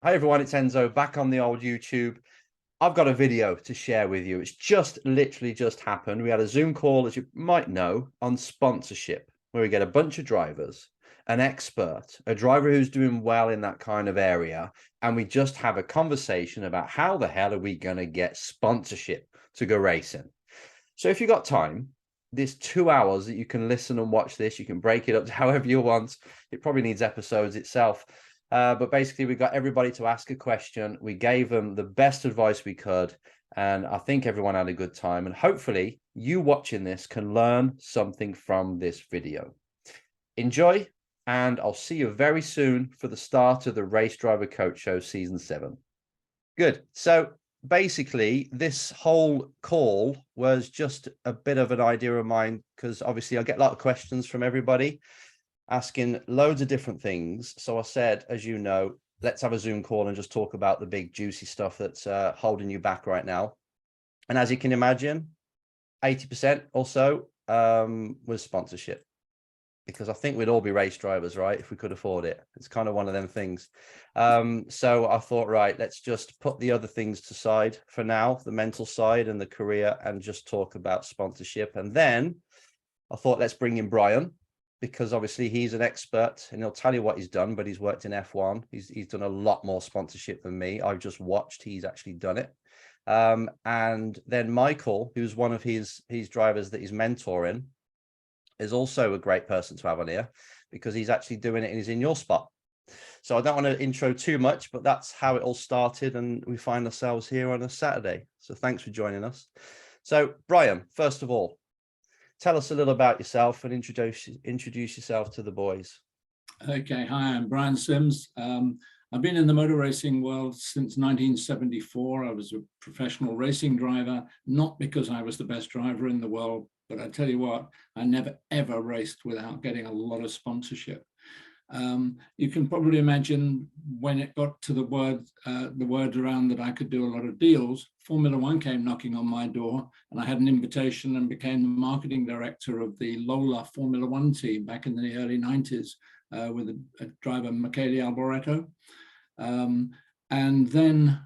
Hi everyone, it's Enzo back on the old YouTube. I've got a video to share with you. It's just literally just happened. We had a Zoom call, as you might know, on sponsorship, where we get a bunch of drivers, an expert, a driver who's doing well in that kind of area, and we just have a conversation about how the hell are we going to get sponsorship to go racing. So if you've got time, there's 2 hours that you can listen and watch this. You can break it up to however you want. It probably needs episodes itself. But basically, we got everybody to ask a question. We gave them the best advice we could. And I think everyone had a good time. And hopefully, you watching this can learn something from this video. Enjoy. And I'll see you very soon for the start of the Race Driver Coach Show Season 7. Good. So basically, this whole call was just a bit of an idea of mine, because obviously I get a lot of questions from everybody asking loads of different things. So I said, as you know, let's have a Zoom call and just talk about the big juicy stuff that's holding you back right now. And as you can imagine, 80% or so was sponsorship, because I think we'd all be race drivers, right, if we could afford it. It's kind of one of them things. So I thought, right, let's just put the other things to side for now, the mental side and the career, and just talk about sponsorship. And then I thought, let's bring in Brian, because obviously he's an expert and he'll tell you what he's done, but he's worked in F1. He's done a lot more sponsorship than me. I've just watched, he's actually done it. And then Michael, who's one of his drivers that he's mentoring, is also a great person to have on here, because he's actually doing it and he's in your spot. So I don't want to intro too much, but that's how it all started. And we find ourselves here on a Saturday. So thanks for joining us. So Brian, first of all, tell us a little about yourself and introduce yourself to the boys. Okay, hi, I'm Brian Sims. I've been in the motor racing world since 1974. I was a professional racing driver, not because I was the best driver in the world, but I tell you what, I never ever raced without getting a lot of sponsorship. You can probably imagine when it got to the word around that I could do a lot of deals, Formula One came knocking on my door, and I had an invitation and became the marketing director of the Lola Formula One team back in the early 90s with a driver, Michele Alboreto. And then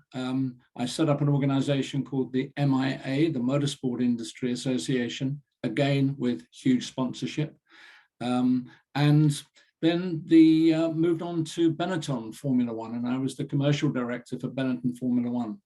I set up an organization called the MIA, the Motorsport Industry Association, again with huge sponsorship. And then moved on to Benetton Formula One, and I was the commercial director for Benetton Formula One.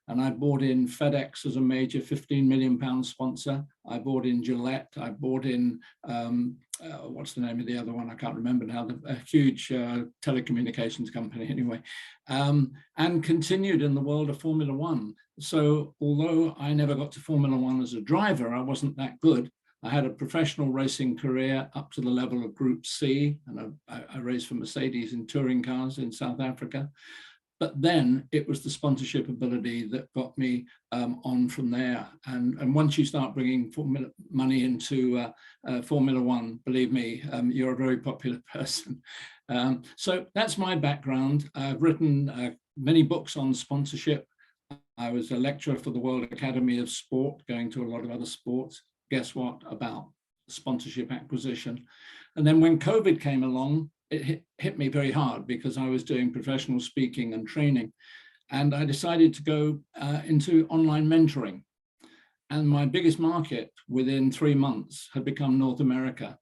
And I brought in FedEx as a major £15 million sponsor. I brought in Gillette. I brought in, what's the name of the other one? I can't remember now, a huge telecommunications company anyway, and continued in the world of Formula One. So although I never got to Formula One as a driver, I wasn't that good. I had a professional racing career up to the level of Group C, and I raced for Mercedes in touring cars in South Africa. But then it was the sponsorship ability that got me on from there. And once you start bringing money into Formula One, believe me, you're a very popular person. So that's my background. I've written many books on sponsorship. I was a lecturer for the World Academy of Sport, going to a lot of other sports. Guess what? About sponsorship acquisition. And then when COVID came along, it hit me very hard, because I was doing professional speaking and training. And I decided to go into online mentoring. And my biggest market within 3 months had become North America.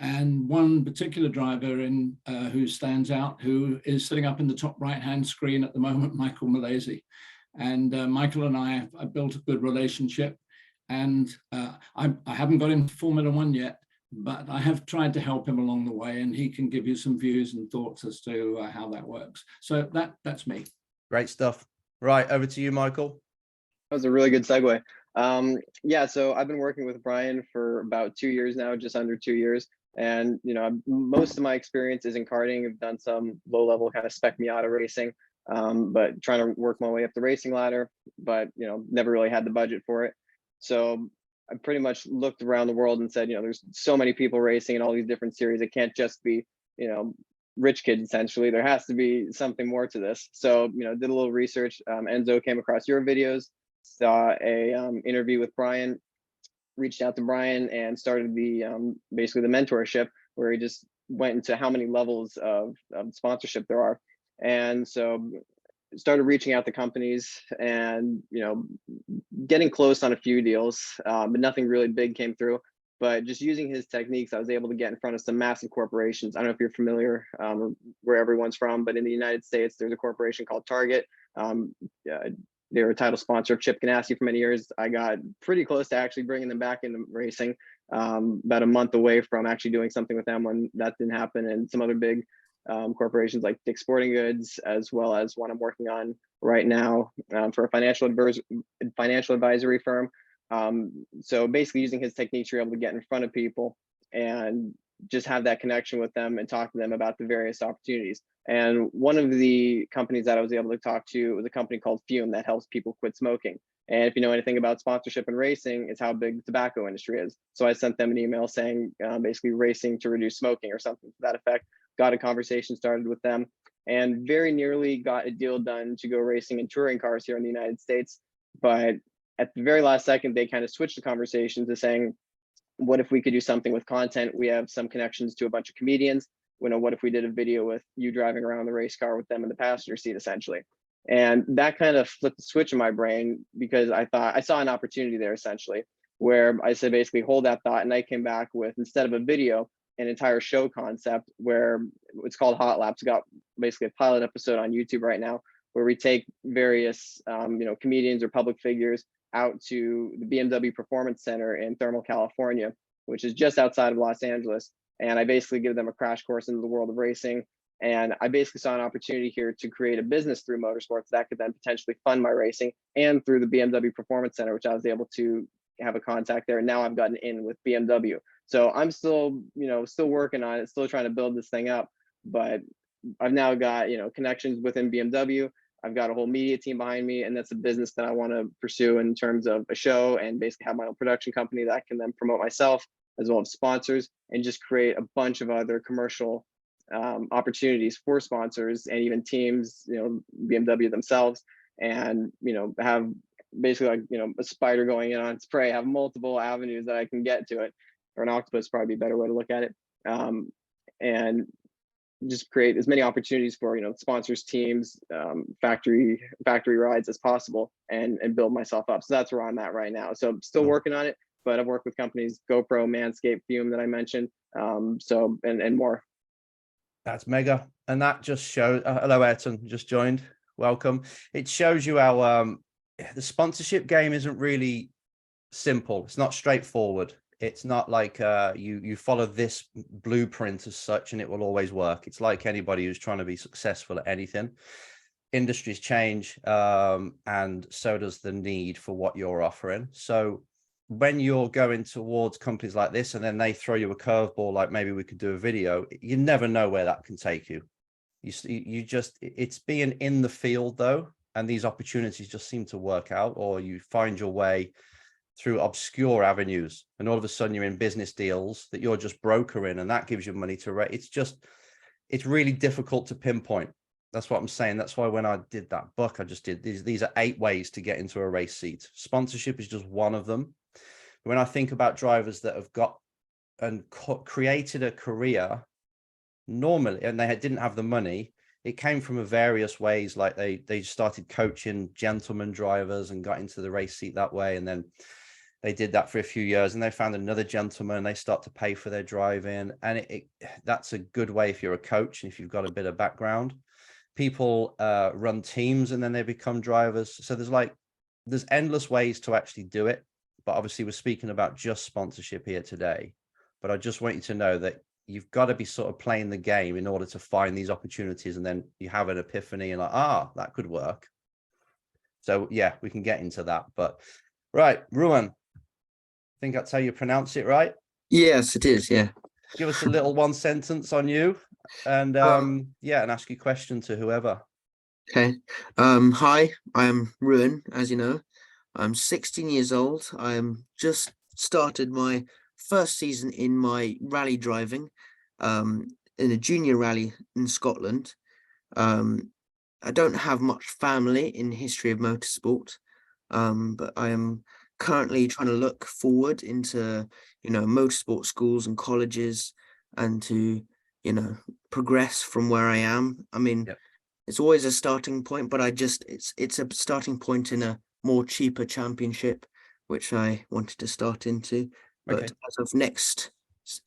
And one particular driver who stands out, who is sitting up in the top right-hand screen at the moment, Michael Milesi. And Michael and I have built a good relationship. And I haven't got him to Formula One yet, but I have tried to help him along the way, and he can give you some views and thoughts as to how that works. So that's me. Great stuff. Right, over to you, Michael. That was a really good segue. Yeah, so I've been working with Brian for about 2 years now, just under 2 years. And, most of my experience is in karting. I've done some low-level kind of spec Miata racing, but trying to work my way up the racing ladder, but, never really had the budget for it. So I pretty much looked around the world and said, there's so many people racing in all these different series. It can't just be, rich kids, essentially. There has to be something more to this. So, did a little research. Enzo came across your videos, saw a interview with Brian, reached out to Brian and started the basically the mentorship, where he just went into how many levels of sponsorship there are. And so started reaching out to companies and, getting close on a few deals, but nothing really big came through. But just using his techniques, I was able to get in front of some massive corporations. I don't know if you're familiar where everyone's from, but in the United States, there's a corporation called Target. They were a title sponsor of Chip Ganassi for many years. I got pretty close to actually bringing them back into racing, about a month away from actually doing something with them when that didn't happen, and some other big corporations like Dick's Sporting Goods, as well as one I'm working on right now for a financial advisory firm. So basically using his techniques, you're able to get in front of people and just have that connection with them and talk to them about the various opportunities. And one of the companies that I was able to talk to was a company called Fume that helps people quit smoking. And if you know anything about sponsorship and racing, it's how big the tobacco industry is. So I sent them an email saying basically racing to reduce smoking or something to that effect. Got a conversation started with them and very nearly got a deal done to go racing in touring cars here in the United States. But at the very last second, they kind of switched the conversation to saying, what if we could do something with content? We have some connections to a bunch of comedians. What if we did a video with you driving around the race car with them in the passenger seat, essentially? And that kind of flipped the switch in my brain, because I thought I saw an opportunity there, essentially, where I said, basically hold that thought. And I came back with, instead of a video, an entire show concept where it's called Hot Laps. Got basically a pilot episode on YouTube right now, where we take various comedians or public figures out to the BMW Performance Center in Thermal, California, which is just outside of Los Angeles. And I basically give them a crash course into the world of racing. And I basically saw an opportunity here to create a business through motorsports that could then potentially fund my racing, and through the BMW Performance Center, which I was able to have a contact there. And now I've gotten in with BMW. So I'm still, still working on it, still trying to build this thing up. But I've now got, connections within BMW. I've got a whole media team behind me, and that's a business that I want to pursue in terms of a show, and basically have my own production company that I can then promote myself, as well as sponsors, and just create a bunch of other commercial opportunities for sponsors and even teams, BMW themselves, and have basically like a spider going in on its prey, have multiple avenues that I can get to it, or an octopus, probably a better way to look at it, and just create as many opportunities for sponsors, teams, factory rides as possible, and build myself up. So that's where I'm at right now. So I'm still working on it, but I've worked with companies GoPro, Manscaped, Fume that I mentioned, so and more. That's mega. And that just shows, hello Ayrton, just joined, welcome. It shows you how the sponsorship game isn't really simple. It's not straightforward. It's not like you follow this blueprint as such and it will always work. It's like anybody who's trying to be successful at anything. Industries change, and so does the need for what you're offering. So when you're going towards companies like this and then they throw you a curveball, like maybe we could do a video, you never know where that can take you. You just, it's being in the field though, and these opportunities just seem to work out, or you find your way through obscure avenues, and all of a sudden you're in business deals that you're just brokering, and that gives you money to raise. It's really difficult to pinpoint. That's what I'm saying. That's why when I did that book, I just did these are 8 ways to get into a race seat. Sponsorship is just one of them. When I think about drivers that have got and created a career normally, and they didn't have the money, it came from various ways. Like they started coaching gentleman drivers and got into the race seat that way, and then they did that for a few years, and they found another gentleman, and they start to pay for their driving. And that's a good way if you're a coach and if you've got a bit of background. People run teams and then they become drivers. So there's endless ways to actually do it. But obviously we're speaking about just sponsorship here today. But I just want you to know that you've got to be sort of playing the game in order to find these opportunities. And then you have an epiphany and like, that could work. So yeah, we can get into that. But right, Ruan, I think that's how you pronounce it, right? Yes, it is. Yeah. Give us a little one sentence on you, and yeah, and ask your question to whoever. Okay. Hi, I am Ruan, as you know. I'm 16 years old. I'm just started my first season in my rally driving, in a junior rally in Scotland. I don't have much family in history of motorsport, but I am currently trying to look forward into, motorsport schools and colleges, and to, progress from where I am. I mean, Yep. it's always a starting point, but it's a starting point in a more cheaper championship, which I wanted to start into. But Okay. as of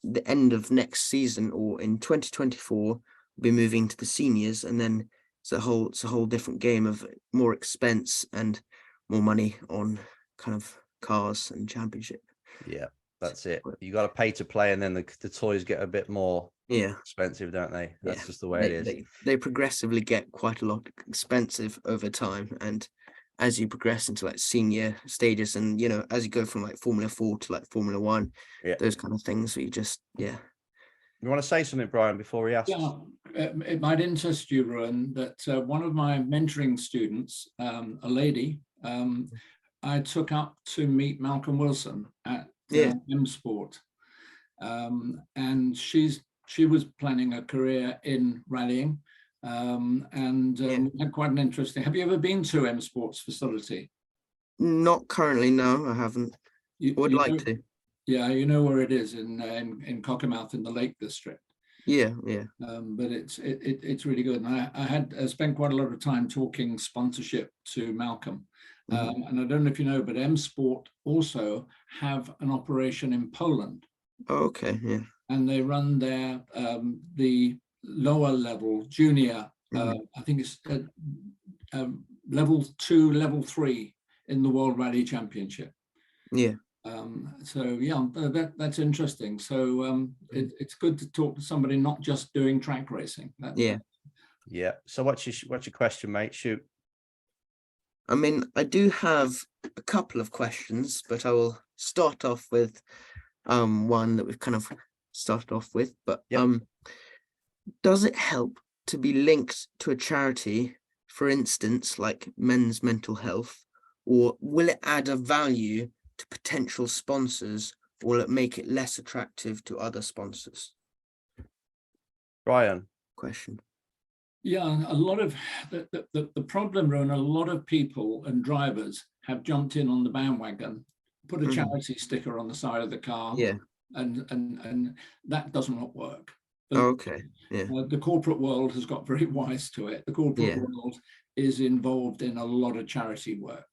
the end of next season, or in 2024, we'll be moving to the seniors, and then it's a whole different game of more expense and more money on kind of cars and championship. Yeah, that's it. You got to pay to play, and then the toys get a bit more Yeah, expensive, don't they? That's yeah. just the way it is. They progressively get quite a lot expensive over time, and as you progress into like senior stages, and as you go from like Formula 4 to like Formula 1, Yeah. those kind of things where you just You want to say something, Brian, before he asks? Yeah, it might interest you, Ruan, that one of my mentoring students, a lady, I took up to meet Malcolm Wilson at M Sport, and she was planning a career in rallying, and we had quite an interesting. Have you ever been to M Sports facility? Not currently, no, I haven't. Would like to. Yeah, you know where it is in Cockermouth in the Lake District. Yeah. But it's really good. And I had spent quite a lot of time talking sponsorship to Malcolm. And I don't know if you know, but M Sport also have an operation in Poland. Oh, okay, yeah. And they run their the lower level junior. I think it's level 2, level 3 in the World Rally Championship. Yeah. So yeah, that's interesting. So it's good to talk to somebody not just doing track racing. Yeah. So what's your question, mate? Shoot. I mean, I do have a couple of questions, but I will start off with one that we've kind of started off with. But does it help to be linked to a charity, for instance, like Men's Mental Health, or will it add a value to potential sponsors, or will it make it less attractive to other sponsors? Brian. Question. Yeah, a lot of the problem, Ron, a lot of people and drivers have jumped in on the bandwagon, put a charity sticker on the side of the car, and that does not work. Okay. Yeah. The corporate world has got very wise to it. The corporate world is involved in a lot of charity work.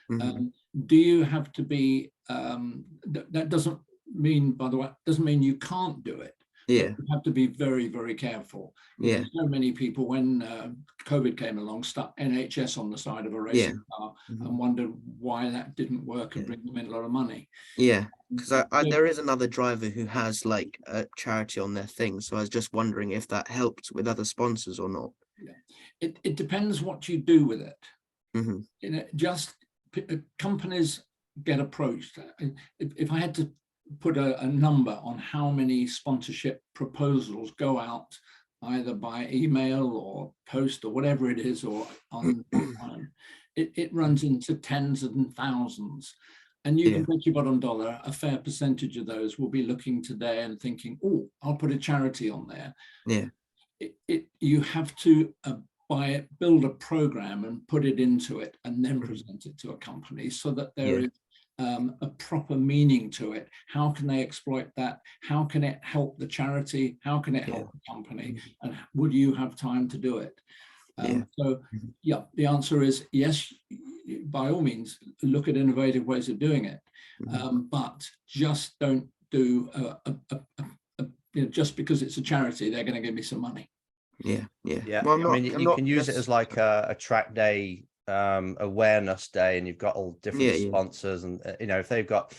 Do you have to be? That doesn't mean, by the way, doesn't mean you can't do it. Yeah. You have to be very, very careful. Yeah. So many people, when COVID came along, stuck NHS on the side of a racing car and wondered why that didn't work and bring them in a lot of money. Yeah, because there is another driver who has like a charity on their thing. So I was just wondering if that helped with other sponsors or not. Yeah. It depends what you do with it. Just companies get approached. If I had to put a number on how many sponsorship proposals go out either by email or post or whatever it is, or online, it runs into tens and thousands. And you can bet your bottom dollar a fair percentage of those will be looking today and thinking, oh, I'll put a charity on there. Yeah. You have to build a program and put it into it and then present it to a company so that there is a proper meaning to it. How can they exploit that? How can it help the charity? How can it help the company? And would you have time to do it? So yeah, the answer is yes, by all means, look at innovative ways of doing it. But just don't do just because it's a charity, they're going to give me some money. Yeah. Well, I mean, you can use it as like a track day awareness day, and you've got all different sponsors, and if they've got,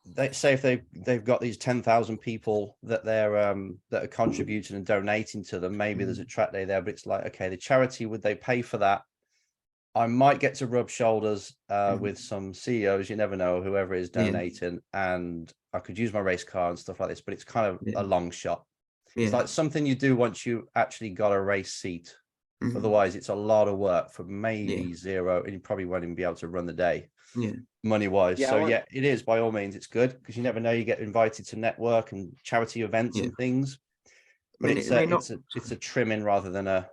if they've got these 10,000 people that that are contributing and donating to them, maybe there's a track day there, but it's like, okay, the charity, would they pay for that? I might get to rub shoulders with some CEOs, you never know, whoever is donating, and I could use my race car and stuff like this, but it's kind of a long shot. It's like something you do once you actually got a race seat. Otherwise, it's a lot of work for maybe zero, and you probably won't even be able to run the day, money-wise. So it is, by all means, it's good, because you never know, you get invited to network and charity events and things. But it's a trimming rather than a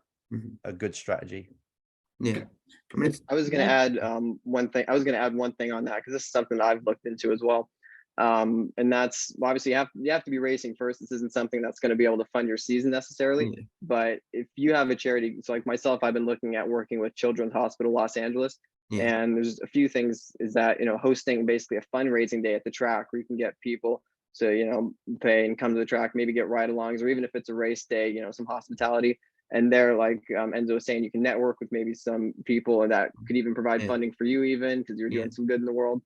good strategy. Yeah. I was going to add one thing. I was going to add one thing on that, because this is something that I've looked into as well. And that's obviously you have to be racing first. This isn't something that's going to be able to fund your season necessarily. Yeah. But if you have a charity, so like myself, I've been looking at working with Children's Hospital Los Angeles. Yeah. And there's a few things is that, hosting basically a fundraising day at the track where you can get people to, pay and come to the track, maybe get ride-alongs, or even if it's a race day, some hospitality. And they're like Enzo was saying, you can network with maybe some people and that could even provide funding for you even because you're doing some good in the world.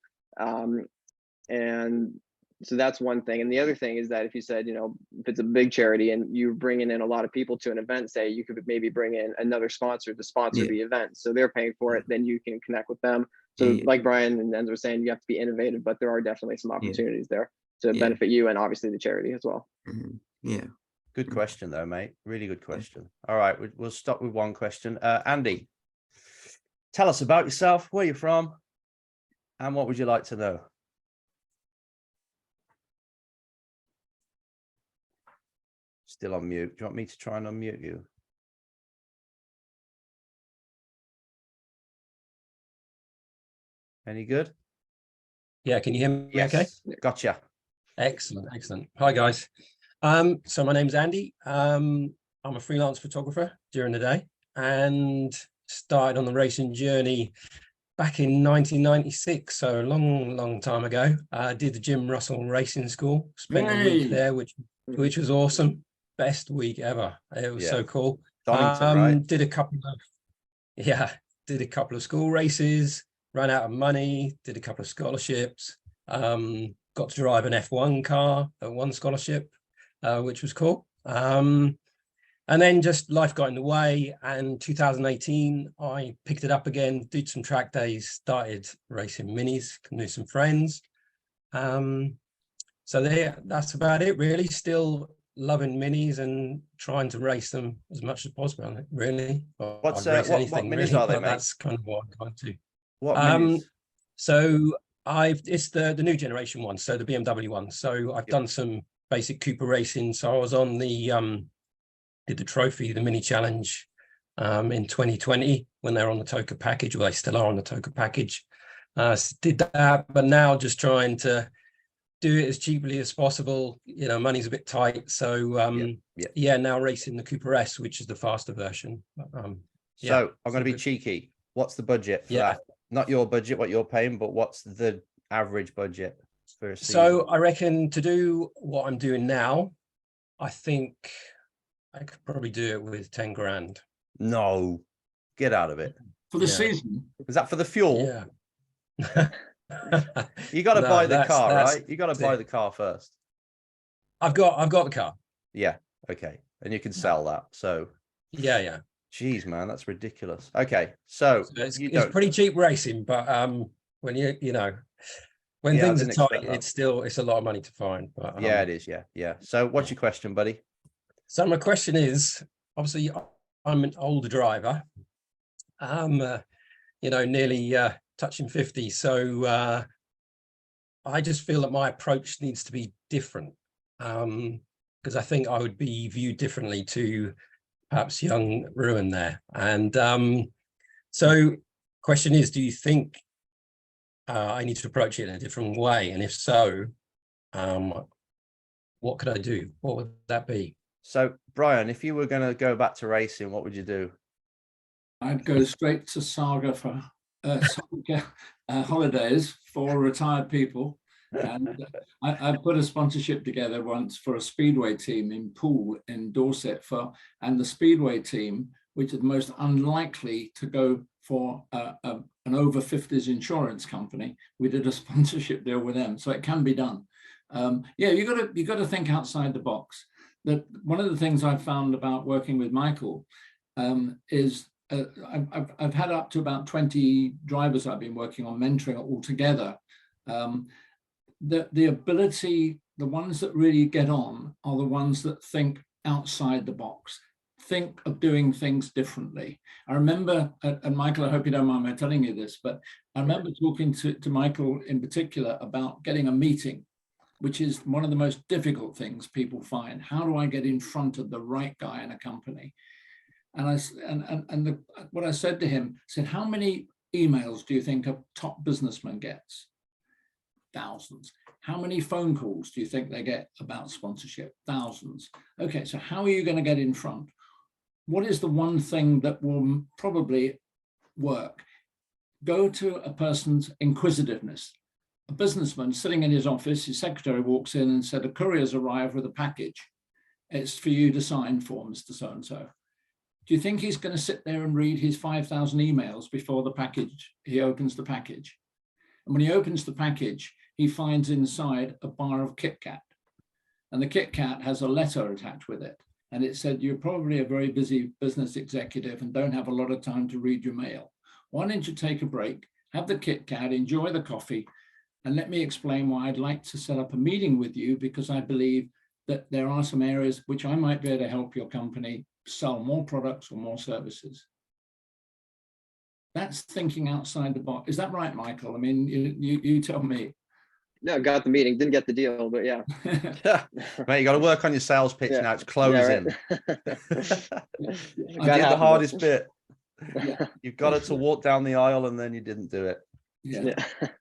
And so that's one thing. And the other thing is that if you said, if it's a big charity and you're bringing in a lot of people to an event, say you could maybe bring in another sponsor to sponsor the event. So they're paying for it, then you can connect with them. So like Brian and Enzo were saying, you have to be innovative, but there are definitely some opportunities there to benefit you and obviously the charity as well. Yeah. Good question though, mate. Really good question. All right, we'll stop with one question. Andy, tell us about yourself, where you're from, and what would you like to know? Still on mute. Do you want me to try and unmute you? Any good? Yeah, can you hear me Yes. okay? Gotcha. Excellent, excellent. Hi guys. So my name's Andy. I'm a freelance photographer during the day and started on the racing journey back in 1996, so a long time ago. I did the Jim Russell Racing School, spent a week there, which was awesome. Best week ever. It was so cool. Donington, right? Did a couple of school races, ran out of money, did a couple of scholarships, got to drive an F1 car at one scholarship, which was cool. And then just life got in the way, and 2018 I picked it up again, did some track days, started racing minis, knew some friends. So that's about it really. Still loving minis and trying to race them as much as possible, really. What minis really, are they, mate? That's kind of what I'm going to. What minis? So it's the new generation one, so the BMW one. So I've done some basic Cooper racing. So I was on the did the trophy, the mini challenge in 2020 when they're on the Toka package, or they still are on the Toka package. Did that, but now just trying to do it as cheaply as possible. Money's a bit tight, so now racing the Cooper S, which is the faster version. So I'm going to be cheeky. What's the budget for that? Not your budget, what you're paying, but what's the average budget for a season? So I reckon to do what I'm doing now, I think I could probably do it with 10 grand. No, get out of it. For the season? Is that for the fuel? Yeah. You got to buy the car, right? You got to buy the car first. I've got the car. Yeah. Okay. And you can sell that. So yeah. Geez, man, that's ridiculous. Okay. So it's pretty cheap racing, but when when things are tight, it's a lot of money to find. But yeah, it is. Yeah. So what's your question, buddy? So my question is, obviously I'm an older driver. Nearly touching 50. So I just feel that my approach needs to be different, because I think I would be viewed differently to perhaps young Ruin there. And so question is, do you think I need to approach it in a different way? And if so, what could I do? What would that be? So Brian, if you were going to go back to racing, what would you do? I'd go straight to Saga for holidays for retired people. And I put a sponsorship together once for a speedway team in Poole in Dorset and the speedway team, which is the most unlikely to go for an over 50s insurance company. We did a sponsorship deal with them, so it can be done. You got to think outside the box. That one of the things I've found about working with Michael is I've had up to about 20 drivers I've been working on mentoring altogether. The ability, the ones that really get on are the ones that think outside the box, think of doing things differently. I remember, and Michael, I hope you don't mind me telling you this, but I remember talking to Michael in particular about getting a meeting, which is one of the most difficult things people find. How do I get in front of the right guy in a company? And what I said to him, said, how many emails do you think a top businessman gets? Thousands. How many phone calls do you think they get about sponsorship? Thousands. Okay, so how are you going to get in front? What is the one thing that will probably work? Go to a person's inquisitiveness. A businessman sitting in his office, his secretary walks in and said, a courier's arrived with a package. It's for you to sign for, Mr. So-and-so. Do you think he's going to sit there and read his 5,000 emails before he opens the package? And when he opens the package, he finds inside a bar of Kit Kat. And the Kit Kat has a letter attached with it. And it said, you're probably a very busy business executive and don't have a lot of time to read your mail. Why don't you take a break, have the Kit Kat, enjoy the coffee, and let me explain why I'd like to set up a meeting with you, because I believe that there are some areas which I might be able to help your company sell more products or more services. That's thinking outside the box. Is that right, Michael? I mean, you tell me. No, got the meeting, didn't get the deal, but yeah. Mate, you got to work on your sales pitch Yeah. now. It's closing. Yeah, right. You did the hardest bit. Yeah. You've got it to walk down the aisle and then you didn't do it. Yeah.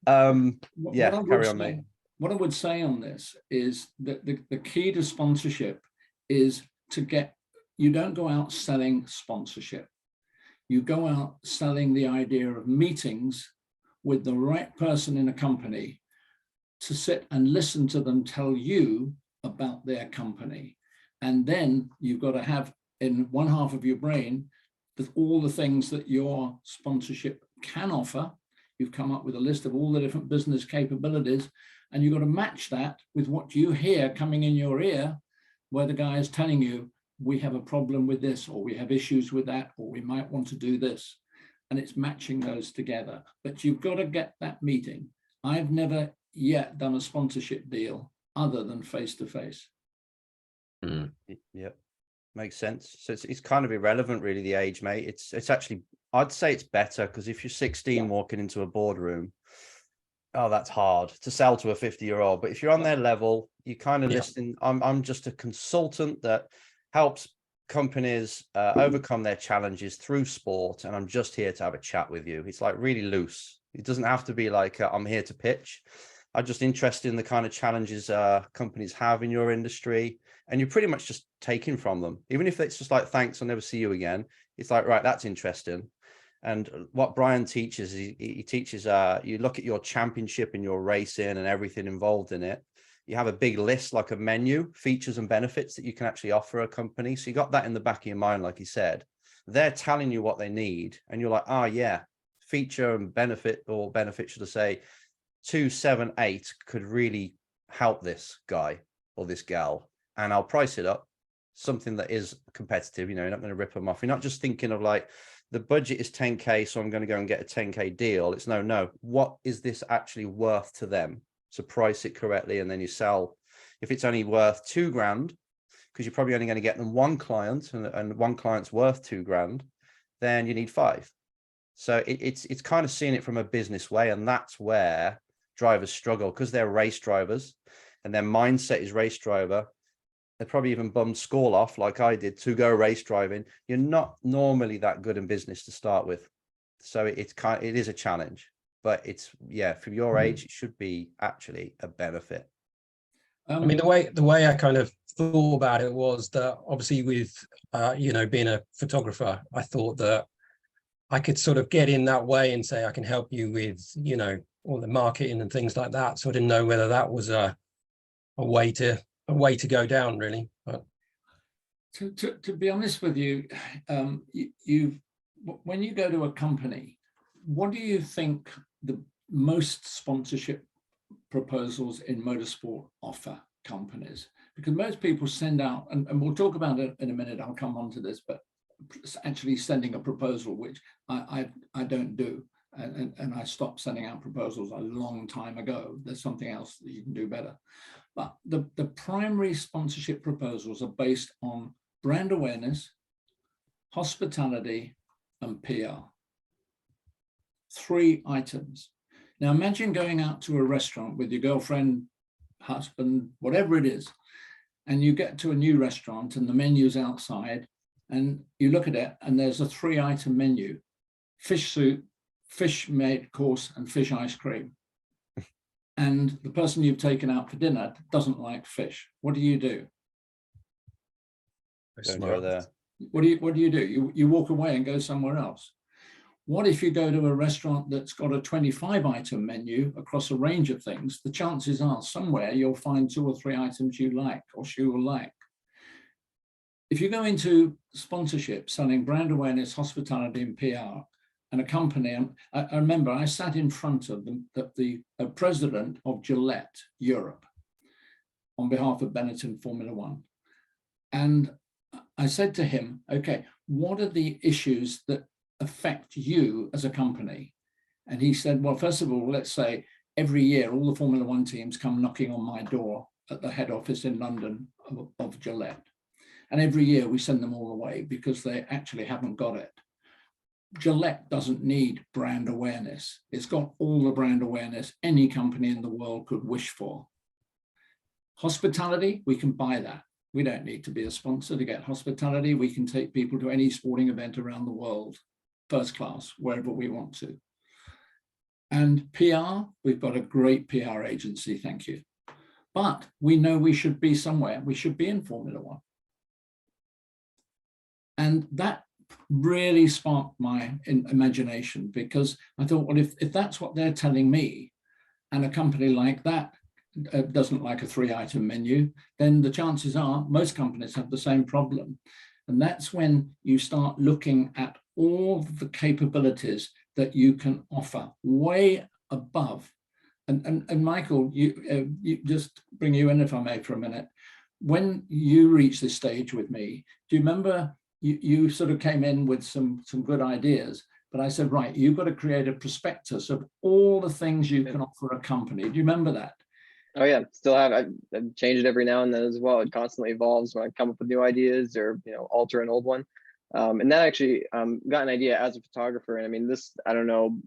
Carry on, mate. What I would say on this is that the key to sponsorship is you don't go out selling sponsorship. You go out selling the idea of meetings with the right person in a company to sit and listen to them tell you about their company. And then you've got to have in one half of your brain all the things that your sponsorship can offer. You've come up with a list of all the different business capabilities, and you've got to match that with what you hear coming in your ear, where the guy is telling you, we have a problem with this, or we have issues with that, or we might want to do this. And it's matching those together. But you've got to get that meeting. I've never yet done a sponsorship deal other than face-to-face. Yep. Makes sense. So it's kind of irrelevant, really, the age, mate. It's actually, I'd say it's better, because if you're 16 walking into a boardroom, oh, that's hard to sell to a 50-year-old. But if you're on their level, you kind of listen. I'm just a consultant that helps companies overcome their challenges through sport, and I'm just here to have a chat with you. It's like really loose. It doesn't have to be like I'm here to pitch. I'm just interested in the kind of challenges companies have in your industry, and you're pretty much just taking from them. Even if it's just like, thanks, I'll never see you again. It's like, right, that's interesting. And what Brian teaches, he teaches, you look at your championship and your racing and everything involved in it. You have a big list, like a menu, features and benefits that you can actually offer a company. So you got that in the back of your mind, like he said. They're telling you what they need. And you're like, oh, yeah, feature and benefit, or benefit, should I say, 2, 7, 8 could really help this guy or this gal. And I'll price it up, something that is competitive. You know, you're not going to rip them off. You're not just thinking of like, the budget is 10K, so I'm going to go and get a 10K deal. It's no, what is this actually worth to them? So price it correctly, and then you sell. If it's only worth $2,000, because you're probably only going to get them one client, and one client's worth $2,000, then you need 5. So it's kind of seeing it from a business way, and that's where drivers struggle, because they're race drivers and their mindset is race driver. They probably even bummed school off like I did to go race driving. You're not normally that good in business to start with. So it is a challenge, but it's, yeah, for your age, it should be actually a benefit. I mean, the way I kind of thought about it was that obviously with, being a photographer, I thought that I could sort of get in that way and say, I can help you with, all the marketing and things like that. So I didn't know whether that was a way to go down, really. But to be honest with you, when you go to a company, what do you think the most sponsorship proposals in motorsport offer companies? Because most people send out, and we'll talk about it in a minute, I'll come on to this, but actually sending a proposal, which I don't do. And I stopped sending out proposals a long time ago. There's something else that you can do better. But the primary sponsorship proposals are based on brand awareness, hospitality, and PR. 3 items. Now imagine going out to a restaurant with your girlfriend, husband, whatever it is, and you get to a new restaurant and the menu's outside, and you look at it and there's a 3-item menu: fish soup, fish made course, and fish ice cream. and the person you've taken out for dinner doesn't like fish. What do you do? Don't go there. What do you do? You walk away and go somewhere else. What if you go to a restaurant that's got a 25-item menu across a range of things? The chances are somewhere you'll find 2 or 3 items you like or she will like. If you go into sponsorship, selling brand awareness, hospitality, and PR, and a company, I remember I sat in front of the president of Gillette Europe on behalf of Benetton Formula One. And I said to him, okay, what are the issues that affect you as a company? And he said, well, first of all, let's say every year, all the Formula One teams come knocking on my door at the head office in London of Gillette. And every year we send them all away because they actually haven't got it. Gillette doesn't need brand awareness. It's got all the brand awareness any company in the world could wish for. Hospitality, we can buy that. We don't need to be a sponsor to get hospitality. We can take people to any sporting event around the world, first class, wherever we want to. And PR, we've got a great PR agency, thank you. But we know we should be somewhere. We should be in Formula One. And that really sparked my imagination, because I thought, well, if that's what they're telling me, and a company like that doesn't like a 3-item menu, then the chances are most companies have the same problem. And that's when you start looking at all the capabilities that you can offer way above. And Michael, you just bring you in, if I may, for a minute. When you reached this stage with me, do you remember you sort of came in with some good ideas, but I said, right, you've got to create a prospectus of all the things you can offer a company. Do you remember that? Oh yeah, still have. I change it every now and then as well. It constantly evolves when I come up with new ideas or alter an old one. And that actually got an idea as a photographer. And I mean, this, I don't know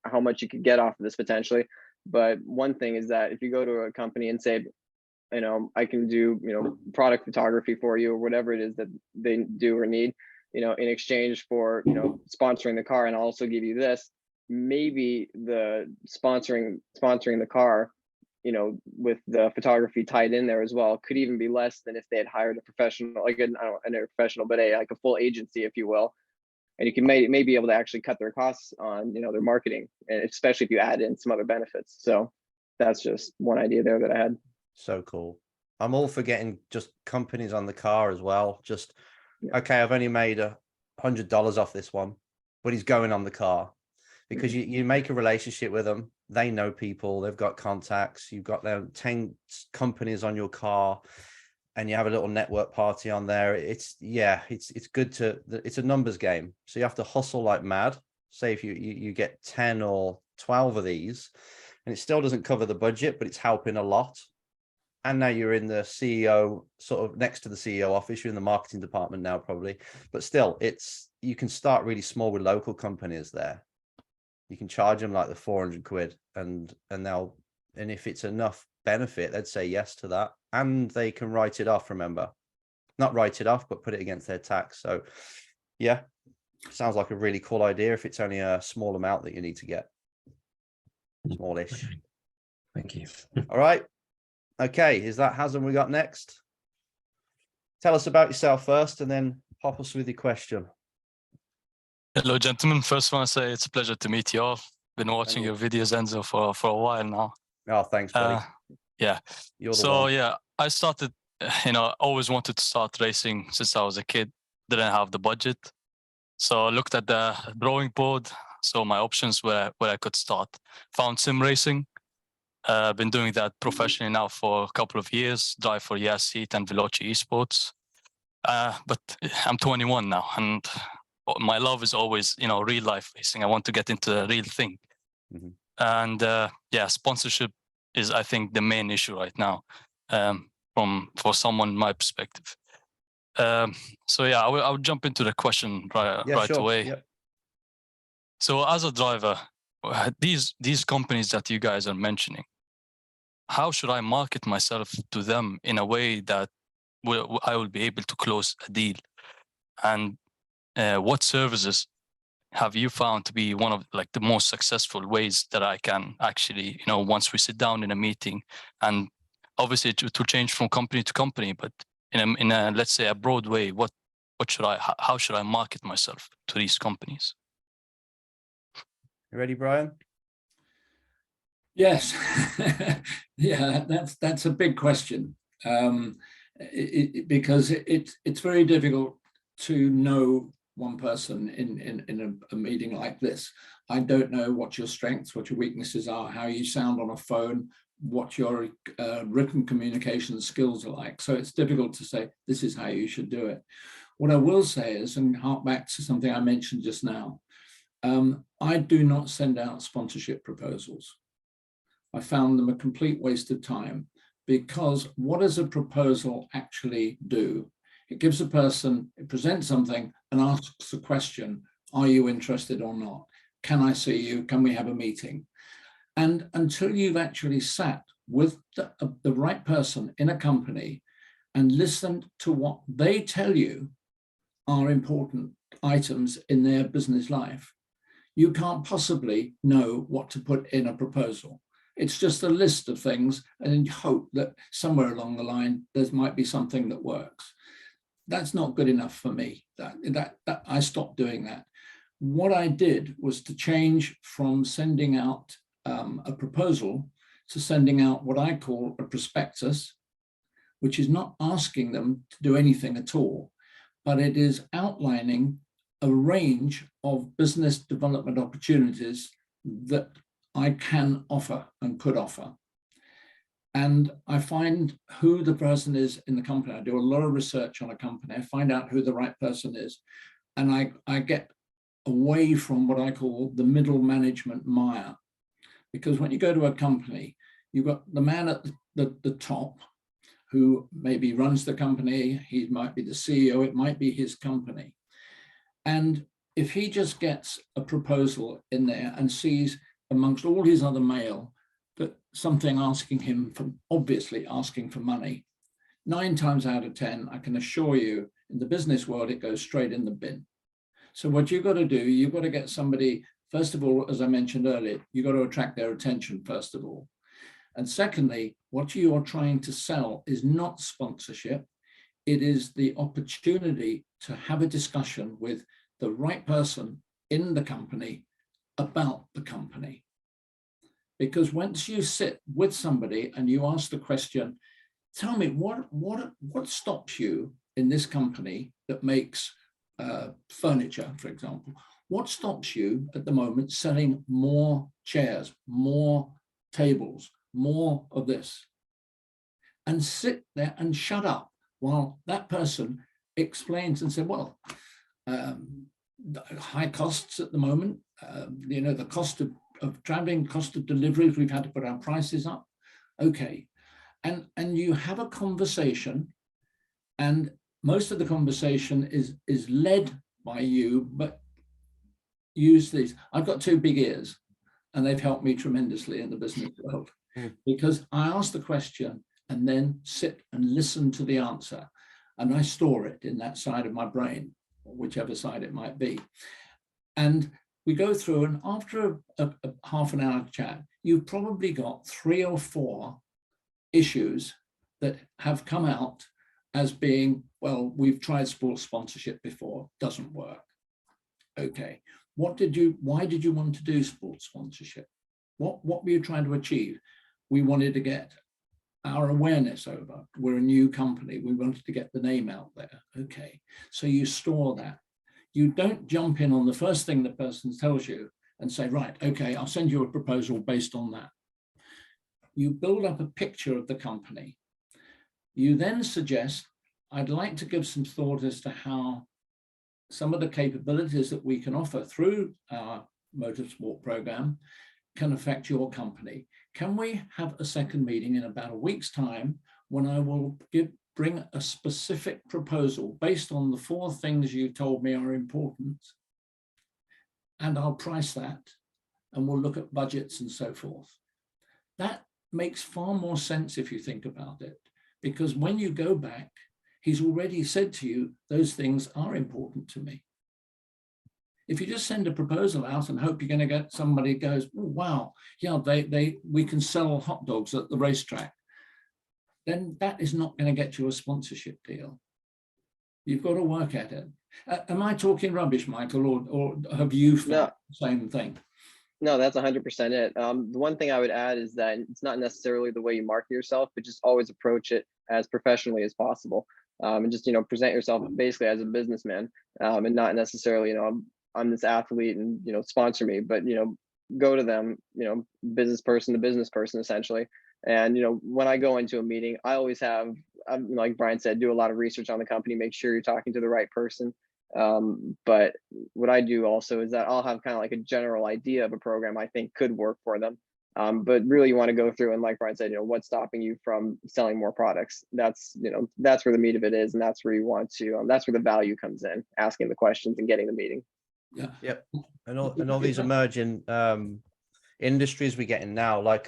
how much you could get off of this potentially, but one thing is that if you go to a company and say, I can do, product photography for you or whatever it is that they do or need, in exchange for, sponsoring the car, and I'll also give you this, maybe the sponsoring the car, with the photography tied in there as well, could even be less than if they had hired a professional, like a professional, but like a full agency, if you will. And you can maybe be able to actually cut their costs on, their marketing, and especially if you add in some other benefits. So that's just one idea there that I had. So cool. I'm all for getting just companies on the car as well. Just, okay, I've only made $100 off this one, but he's going on the car, because you make a relationship with them. They know people, they've got contacts, you've got them 10 companies on your car, and you have a little network party on there. It's good to, it's a numbers game. So you have to hustle like mad. Say if you get 10 or 12 of these, and it still doesn't cover the budget, but it's helping a lot. And now you're in the CEO, sort of next to the CEO office, you're in the marketing department now probably, but still you can start really small with local companies there. You can charge them like the 400 quid and if it's enough benefit, they'd say yes to that. And they can write it off, remember, not write it off, but put it against their tax. So yeah, sounds like a really cool idea if it's only a small amount that you need to get. Smallish. Thank you. All right. Okay, is that Hazem we got next? Tell us about yourself first and then pop us with your question. Hello, gentlemen. First, I want to say it's a pleasure to meet you all. Been watching your videos, Enzo, for a while now. Oh, thanks, buddy. Yeah. You're the so, one. yeah, I started, always wanted to start racing since I was a kid. Didn't have the budget. So I looked at the drawing board, saw my options where I could start. Found sim racing. Been doing that professionally now for a couple of years. Drive for Yes Heat and Veloci Esports. But I'm 21 now, and my love is always, real life racing. I want to get into the real thing. Mm-hmm. And sponsorship is, I think, the main issue right now, for someone in my perspective. So yeah, I would jump into the question right away. Yep. So as a driver, these companies that you guys are mentioning, how should I market myself to them in a way that I will be able to close a deal? And what services have you found to be one of like the most successful ways that I can actually, you know, once we sit down in a meeting, and obviously to change from company to company, but in a let's say a broad way, what should how should I market myself to these companies? You ready, Brian? Yes. Yeah, that's a big question, because it's very difficult to know one person in a meeting like this. I don't know what your strengths, what your weaknesses are, how you sound on a phone, what your written communication skills are like. So it's difficult to say, this is how you should do it. What I will say is, and hark back to something I mentioned just now, I do not send out sponsorship proposals. I found them a complete waste of time, because what does a proposal actually do? It gives a person, it presents something and asks a question, are you interested or not? Can I see you? Can we have a meeting? And until you've actually sat with the right person in a company and listened to what they tell you are important items in their business life, you can't possibly know what to put in a proposal. It's just a list of things, and you hope that somewhere along the line there might be something that works. That's not good enough for me. That I stopped doing that. What I did was to change from sending out a proposal to sending out what I call a prospectus, which is not asking them to do anything at all, but it is outlining a range of business development opportunities that I can offer and could offer. And I find who the person is in the company. I do a lot of research on a company. I find out who the right person is. And I get away from what I call the middle management mire. Because when you go to a company, you've got the man at the top who maybe runs the company. He might be the CEO. It might be his company. And if he just gets a proposal in there and sees amongst all his other mail that something asking him for, obviously asking for money, 9 times out of 10, I can assure you, in the business world, it goes straight in the bin. So what you've got to do, you've got to get somebody, first of all, as I mentioned earlier, you've got to attract their attention, first of all. And secondly, what you are trying to sell is not sponsorship. It is the opportunity to have a discussion with the right person in the company about the company. Because once you sit with somebody and you ask the question, tell me what stops you in this company that makes furniture, for example, what stops you at the moment selling more chairs, more tables, more of this? And sit there and shut up while that person explains and says, well, high costs at the moment, you know, the cost of traveling, cost of deliveries, we've had to put our prices up. Okay. And you have a conversation, and most of the conversation is led by you, but use these. I've got 2 big ears, and they've helped me tremendously in the business world, because I ask the question and then sit and listen to the answer, and I store it in that side of my brain, whichever side it might be. And we go through, and after a half an hour chat, you've probably got 3 or 4 issues that have come out as being, well, we've tried sports sponsorship before, doesn't work. Okay, why did you want to do sports sponsorship? What were you trying to achieve? We wanted to get our awareness over. We're a new company. We wanted to get the name out there. Okay, so you store that. You don't jump in on the first thing the person tells you and say, right, okay, I'll send you a proposal based on that. You build up a picture of the company. You then suggest, I'd like to give some thought as to how some of the capabilities that we can offer through our motorsport program can affect your company. Can we have a second meeting in about a week's time when I will bring a specific proposal based on the 4 things you told me are important, and I'll price that, and we'll look at budgets and so forth. That makes far more sense if you think about it, because when you go back, he's already said to you, those things are important to me. If you just send a proposal out and hope you're going to get somebody who goes, oh, wow, yeah, we can sell hot dogs at the racetrack, then that is not going to get you a sponsorship deal. You've got to work at it. Am I talking rubbish, Michael, or have you found the same thing? No, that's 100% it. The one thing I would add is that it's not necessarily the way you market yourself, but just always approach it as professionally as possible. And just, present yourself basically as a businessman, and not necessarily, I'm this athlete and, sponsor me, but, go to them, business person to business person, essentially. And, when I go into a meeting, I always have, like Brian said, do a lot of research on the company, make sure you're talking to the right person. But what I do also is that I'll have kind of like a general idea of a program I think could work for them. But really you want to go through and, like Brian said, what's stopping you from selling more products? That's, that's where the meat of it is. And that's where you want to, that's where the value comes in, asking the questions and getting the meeting. Yeah. Yep. And all these emerging industries we're getting now, like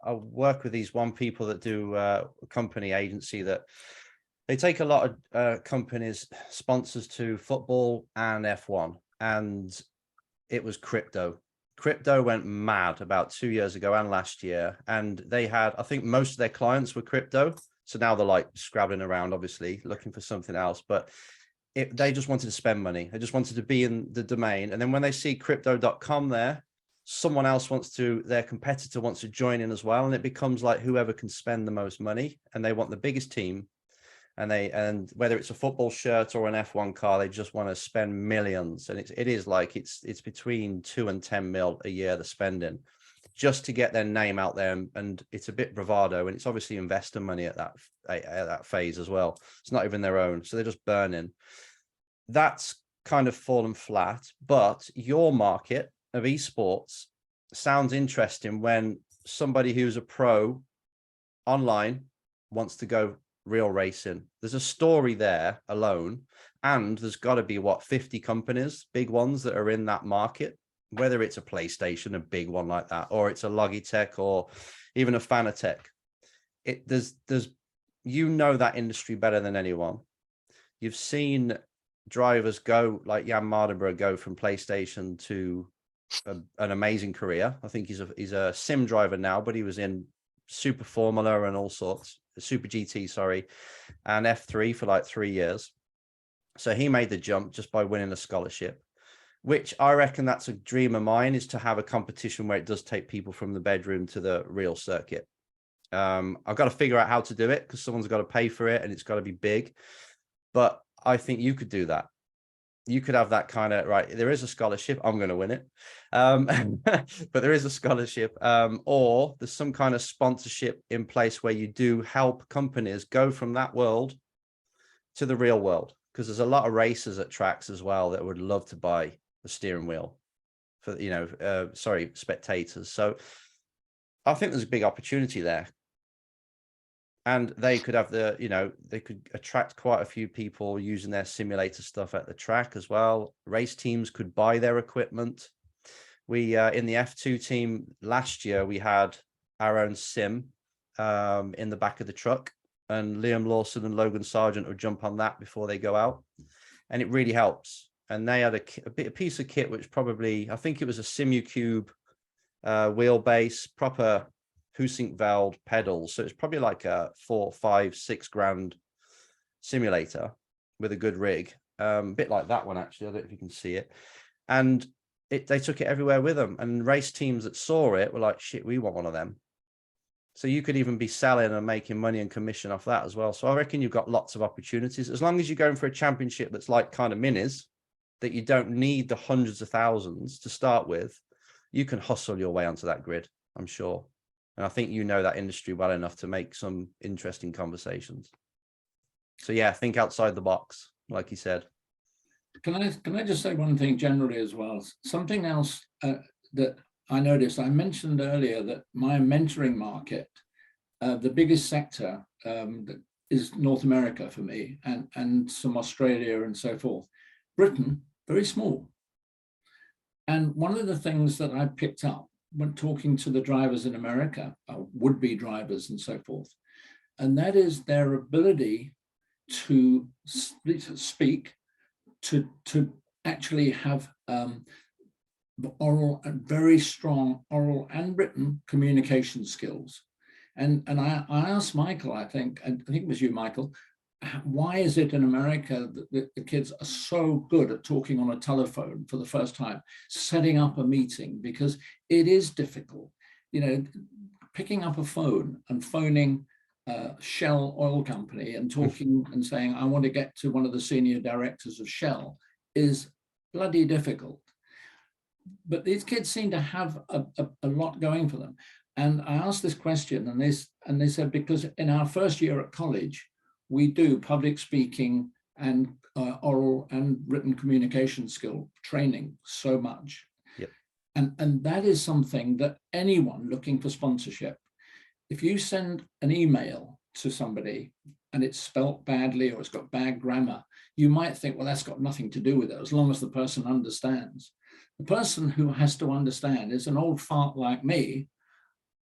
I work with these people that do a company agency that they take a lot of companies, sponsors to football and F1, and it was crypto. Crypto went mad about 2 years ago and last year, and they had, I think most of their clients were crypto. So now they're like scrabbling around, obviously looking for something else, but they just wanted to spend money. They just wanted to be in the domain. And then when they see crypto.com there, someone else their competitor wants to join in as well. And it becomes like whoever can spend the most money, and they want the biggest team. And whether it's a football shirt or an F1 car, they just want to spend millions. And it is like, it's between 2 and 10 mil a year they're spending just to get their name out there. And it's a bit bravado, and it's obviously investor money at that phase as well. It's not even their own. So they're just burning. That's kind of fallen flat, but your market of esports sounds interesting when somebody who's a pro online wants to go real racing. There's a story there alone, and there's got to be 50 companies, big ones, that are in that market, whether it's a PlayStation, a big one like that, or it's a Logitech or even a Fanatec. There's that industry better than anyone. You've seen drivers go, like Jan Mardenborough, go from PlayStation to an amazing career. I think he's a sim driver now, but he was in Super Formula and all sorts, Super GT, sorry, and F3 for like 3 years. So he made the jump just by winning a scholarship, which I reckon that's a dream of mine, is to have a competition where it does take people from the bedroom to the real circuit. I've got to figure out how to do it, because someone's got to pay for it and it's got to be big. But I think you could do that. You could have that kind of, right, there is a scholarship, I'm going to win it. But there is a scholarship, or there's some kind of sponsorship in place where you do help companies go from that world to the real world. Because there's a lot of racers at tracks as well that would love to buy the steering wheel for, spectators. So I think there's a big opportunity there. And they could have they could attract quite a few people using their simulator stuff at the track as well. Race teams could buy their equipment. We, in the F2 team last year, we had our own sim in the back of the truck, and Liam Lawson and Logan Sargent would jump on that before they go out. And it really helps. And they had a piece of kit, which probably, I think it was a Simucube wheelbase, proper Husink Veld pedals. So it's probably like a 4, 5, 6 grand simulator with a good rig. A bit like that one, actually. I don't know if you can see it. And they took it everywhere with them. And race teams that saw it were like, shit, we want one of them. So you could even be selling and making money and commission off that as well. So I reckon you've got lots of opportunities. As long as you're going for a championship that's like kind of minis, that you don't need the hundreds of thousands to start with, you can hustle your way onto that grid, I'm sure. And I think you know that industry well enough to make some interesting conversations. So yeah, think outside the box, like you said. Can I just say one thing generally as well? Something else that I noticed, I mentioned earlier that my mentoring market, the biggest sector is North America for me, and some Australia and so forth. Britain, very small. And one of the things that I picked up when talking to the drivers in America, would-be drivers and so forth, and that is their ability to speak, to actually have oral and very strong oral and written communication skills. And I asked Michael, I think it was you, Michael, why is it in America that the kids are so good at talking on a telephone for the first time, setting up a meeting? Because it is difficult, you know, picking up a phone and phoning Shell Oil Company and talking and saying, I want to get to one of the senior directors of Shell is bloody difficult. But these kids seem to have a lot going for them. And I asked this question and they said, because in our first year at college, we do public speaking and oral and written communication skill training so much. Yep. And that is something that anyone looking for sponsorship, if you send an email to somebody and it's spelt badly or it's got bad grammar, you might think, well, that's got nothing to do with it, as long as the person understands. The person who has to understand is an old fart like me.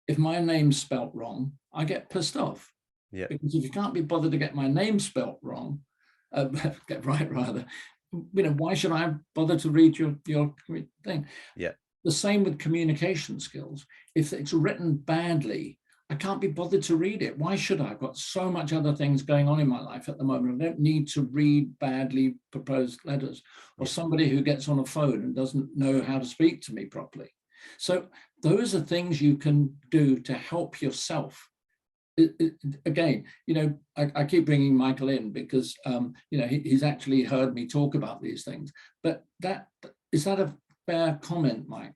If my name's spelt wrong, I get pissed off. Yeah. Because if you can't be bothered to get my name spelt wrong, get right rather, you know, why should I bother to read your thing? Yeah. The same with communication skills. If it's written badly, I can't be bothered to read it. Why should I? I've got so much other things going on in my life at the moment. I don't need to read badly proposed letters, or somebody who gets on a phone and doesn't know how to speak to me properly. So those are things you can do to help yourself. Again, you know, I keep bringing Michael in because, you know, he's actually heard me talk about these things. But is that a fair comment, Mike?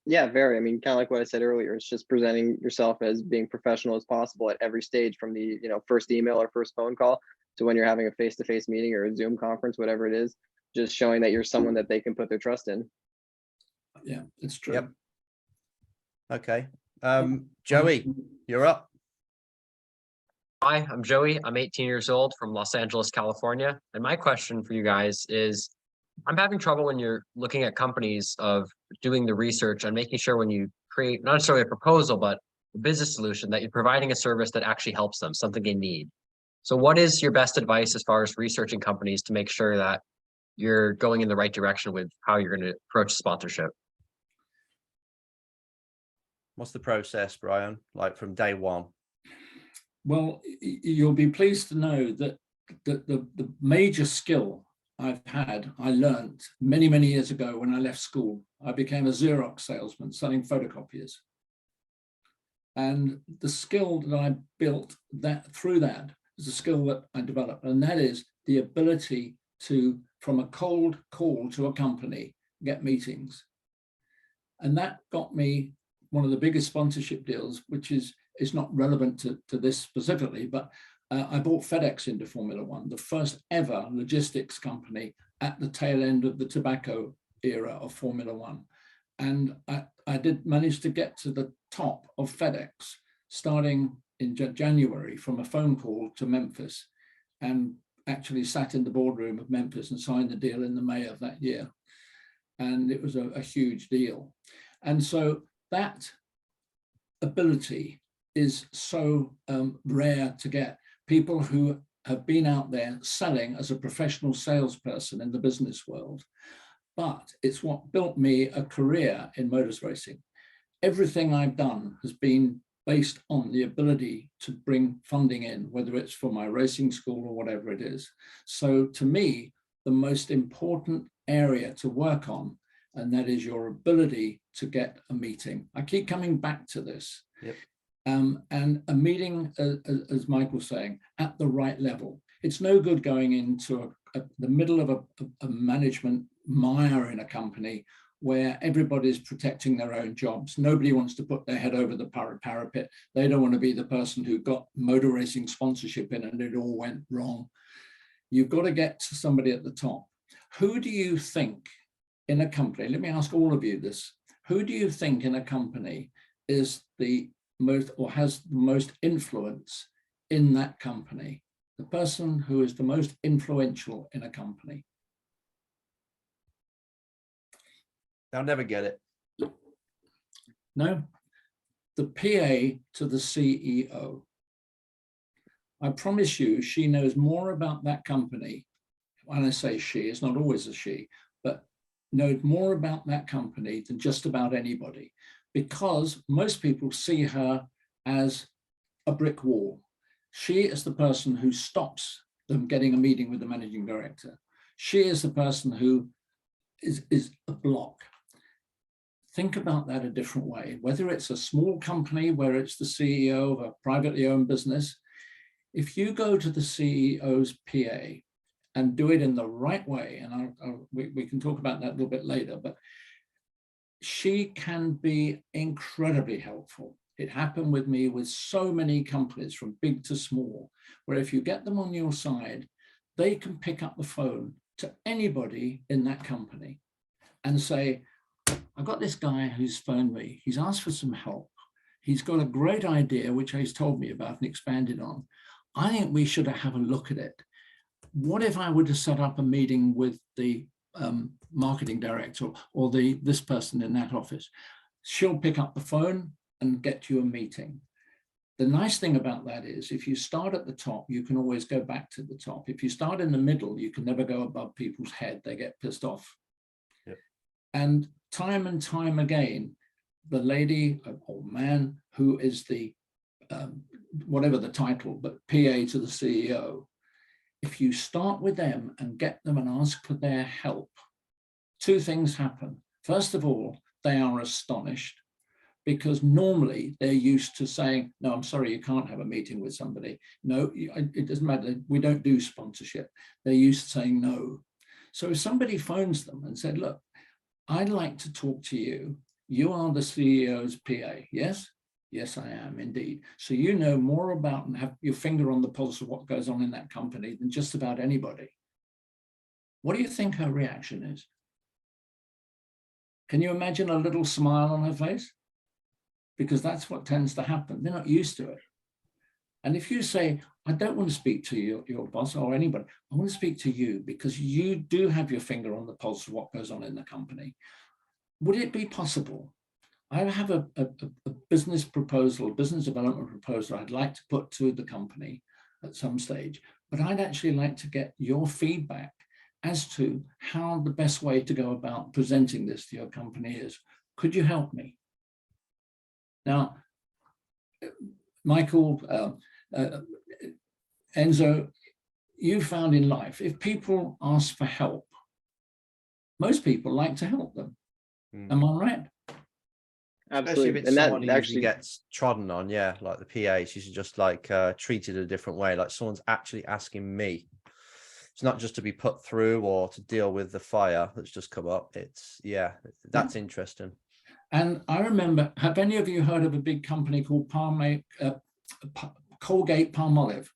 Yeah, very. I mean, kind of like what I said earlier, it's just presenting yourself as being professional as possible at every stage, from the, you know, first email or first phone call to when you're having a face-to-face meeting or a Zoom conference, whatever it is, just showing that you're someone that they can put their trust in. Yeah, it's true. Yep. Okay. Joey, you're up. Hi, I'm Joey. I'm 18 years old from Los Angeles, California. And my question for you guys is, I'm having trouble when you're looking at companies of doing the research and making sure when you create, not necessarily a proposal, but a business solution, that you're providing a service that actually helps them, something they need. So what is your best advice as far as researching companies to make sure that you're going in the right direction with how you're going to approach sponsorship? What's the process, Brian, like from day one? Well, you'll be pleased to know that the major skill I've had, I learned many, many years ago when I left school. I became a Xerox salesman selling photocopiers. And the skill that I built through that is a skill that I developed. And that is the ability to, from a cold call to a company, get meetings. And that got me one of the biggest sponsorship deals, which is not relevant to this specifically, but I brought FedEx into Formula One, the first ever logistics company at the tail end of the tobacco era of Formula One. And I did manage to get to the top of FedEx, starting in January from a phone call to Memphis, and actually sat in the boardroom of Memphis and signed the deal in the May of that year. And it was a huge deal. And so that ability is so rare to get. People who have been out there selling as a professional salesperson in the business world. But it's what built me a career in motors racing. Everything I've done has been based on the ability to bring funding in, whether it's for my racing school or whatever it is. So to me, the most important area to work on, and that is your ability to get a meeting. I keep coming back to this. Yep. And a meeting, as Mike was saying, at the right level. It's no good going into the middle of a management mire in a company where everybody's protecting their own jobs. Nobody wants to put their head over the parapet. They don't want to be the person who got motor racing sponsorship in and it all went wrong. You've got to get to somebody at the top. Who do you think in a company, let me ask all of you this, who do you think in a company is the most, or has the most influence in that company? The person who is the most influential in a company. I'll never get it. No, the PA to the CEO. I promise you, she knows more about that company. When I say she, it's not always a she, but knows more about that company than just about anybody, because most people see her as a brick wall. She is the person who stops them getting a meeting with the managing director. She is the person who is a block. Think about that a different way, whether it's a small company where it's the CEO of a privately owned business. If you go to the CEO's PA and do it in the right way, and we can talk about that a little bit later, but she can be incredibly helpful. It happened with me with so many companies from big to small, where if you get them on your side, they can pick up the phone to anybody in that company and say, I've got this guy who's phoned me. He's asked for some help. He's got a great idea, which he's told me about and expanded on. I think we should have a look at it. What if I were to set up a meeting with the marketing director or this person in that office? She'll pick up the phone and get you a meeting. The nice thing about that is if you start at the top, you can always go back to the top. If you start in the middle, you can never go above people's head. They get pissed off. Yep. And time again, the lady or man who is the, whatever the title, but PA to the CEO, if you start with them and get them and ask for their help, two things happen. First of all, they are astonished, because normally they're used to saying, no, I'm sorry, you can't have a meeting with somebody. No, it doesn't matter. We don't do sponsorship. They're used to saying no. So if somebody phones them and said, look, I'd like to talk to you. You are the CEO's PA, yes? Yes, I am indeed. So you know more about and have your finger on the pulse of what goes on in that company than just about anybody. What do you think her reaction is? Can you imagine a little smile on her face? Because that's what tends to happen. They're not used to it. And if you say, I don't want to speak to your boss or anybody, I want to speak to you because you do have your finger on the pulse of what goes on in the company. Would it be possible? I have a business proposal, business development proposal I'd like to put to the company at some stage, but I'd actually like to get your feedback as to how the best way to go about presenting this to your company is. Could you help me? Now, Michael, Enzo, you found in life, if people ask for help, most people like to help them. Am I right? Absolutely. Especially if it's And someone that who actually usually gets trodden on, yeah, like the PA, she's just like treated a different way, like someone's actually asking me. It's not just to be put through or to deal with the fire that's just come up. It's, yeah, that's interesting. And I remember, have any of you heard of a big company called Colgate Palmolive?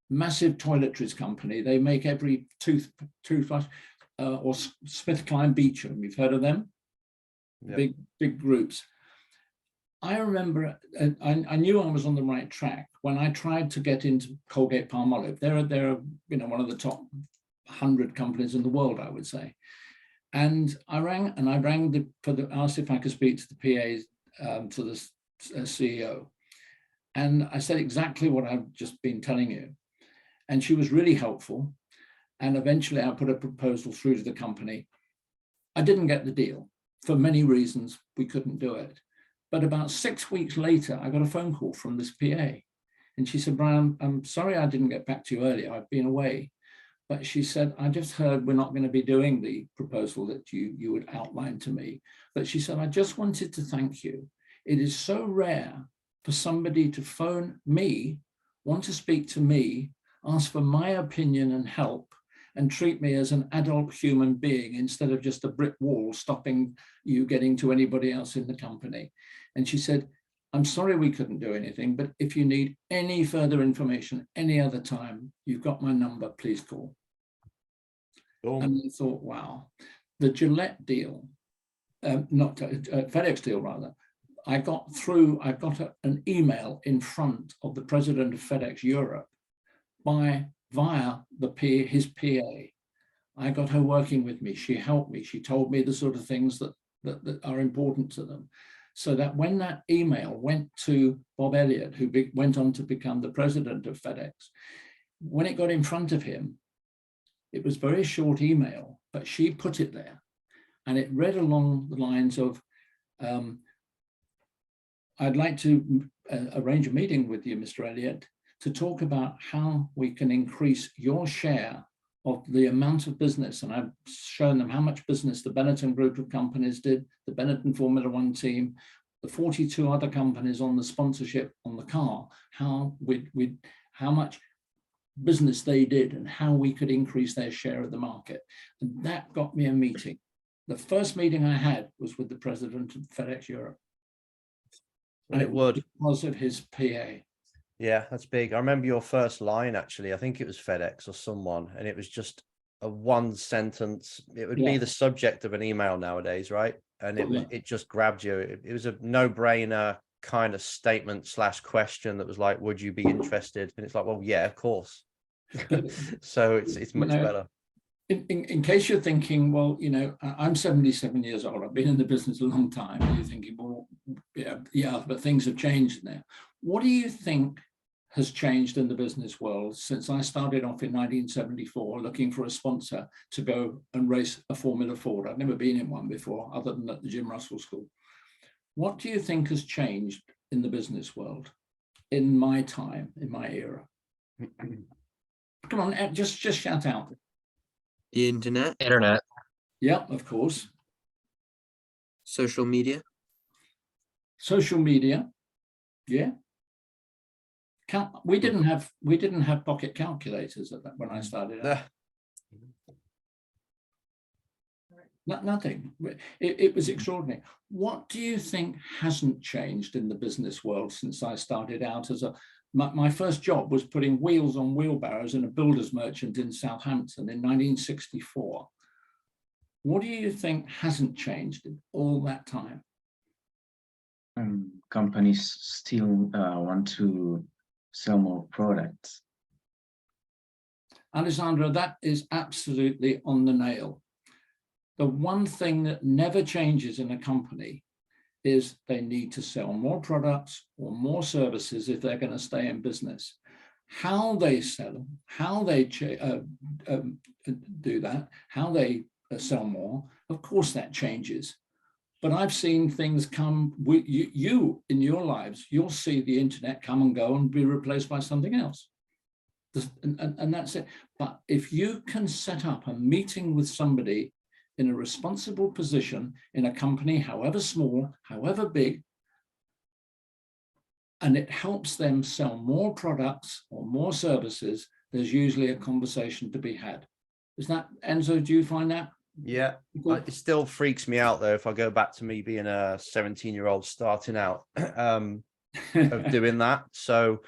Massive toiletries company. They make every toothbrush, or SmithKline Beecham. You've heard of them? Yep. Big groups. I remember, I knew I was on the right track when I tried to get into Colgate Palmolive. They're one of the top 100 companies in the world, I would say. And I rang asked if I could speak to the PA, to the CEO. And I said exactly what I've just been telling you. And she was really helpful. And eventually I put a proposal through to the company. I didn't get the deal. For many reasons, we couldn't do it. But about 6 weeks later, I got a phone call from this PA. And she said, Brian, I'm sorry I didn't get back to you earlier. I've been away. But she said, I just heard we're not going to be doing the proposal that you would outline to me. But she said, I just wanted to thank you. It is so rare for somebody to phone me, want to speak to me, ask for my opinion and help, and treat me as an adult human being instead of just a brick wall stopping you getting to anybody else in the company. And she said, I'm sorry we couldn't do anything, but if you need any further information any other time, you've got my number, please call. Cool. And I thought, wow, the Gillette deal, FedEx deal rather, I got an email in front of the president of FedEx Europe via his PA. I got her working with me. She helped me. She told me the sort of things that are important to them. So that when that email went to Bob Elliott, who went on to become the president of FedEx, when it got in front of him, It was very short email, but she put it there. And it read along the lines of, I'd like to arrange a meeting with you, Mr. Elliott, to talk about how we can increase your share of the amount of business. And I've shown them how much business the Benetton group of companies did, the Benetton Formula One team, the 42 other companies on the sponsorship on the car, how much business they did and how we could increase their share of the market. And that got me a meeting. The first meeting I had was with the president of FedEx Europe. And it would because of his PA. Yeah, that's big. I remember your first line, actually. I think it was FedEx or someone, and it was just a one sentence. It would be the subject of an email nowadays, right? And it just grabbed you. It was a no-brainer kind of statement / question that was like, would you be interested? And it's like, well, yeah, of course. So it's much better. In case you're thinking, well, I'm 77 years old. I've been in the business a long time. And you're thinking, well, yeah, but things have changed now. What do you think has changed in the business world since I started off in 1974 looking for a sponsor to go and race a Formula Ford? I've never been in one before, other than at the Jim Russell School. What do you think has changed in the business world in my time, in my era? Come on, just shout out. The internet. Internet. Yeah, of course. Social media. Social media. Yeah. We didn't have pocket calculators at that when I started out. Nothing. It was extraordinary. What do you think hasn't changed in the business world since I started out as my first job was putting wheels on wheelbarrows in a builder's merchant in Southampton in 1964. What do you think hasn't changed in all that time? Companies still want to sell more products. Alessandro, that is absolutely on the nail. The one thing that never changes in a company is they need to sell more products or more services if they're going to stay in business. How they sell them, how they do that, how they sell more, of course that changes. But I've seen things come, you in your lives, you'll see the internet come and go and be replaced by something else. And that's it. But if you can set up a meeting with somebody in a responsible position in a company, however small, however big, and it helps them sell more products or more services, there's usually a conversation to be had. Is that, Enzo, do you find that? Yeah, it still freaks me out though if I go back to me being a 17-year-old starting out of doing that. So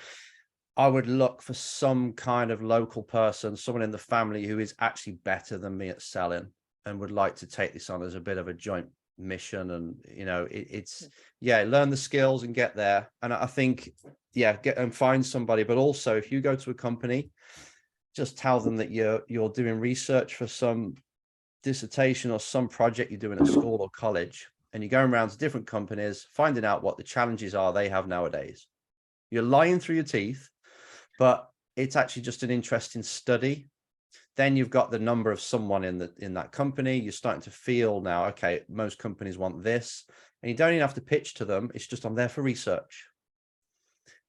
I would look for some kind of local person, someone in the family who is actually better than me at selling and would like to take this on as a bit of a joint mission. And it's learn the skills and get there. And I think get and find somebody. But also if you go to a company, just tell them that you're doing research for some dissertation or some project you're doing at school or college, and you're going around to different companies finding out what the challenges are they have nowadays. You're lying through your teeth, but it's actually just an interesting study. Then you've got the number of someone in that company. You're starting to feel now, okay, most companies want this, and you don't even have to pitch to them. It's just I'm there for research.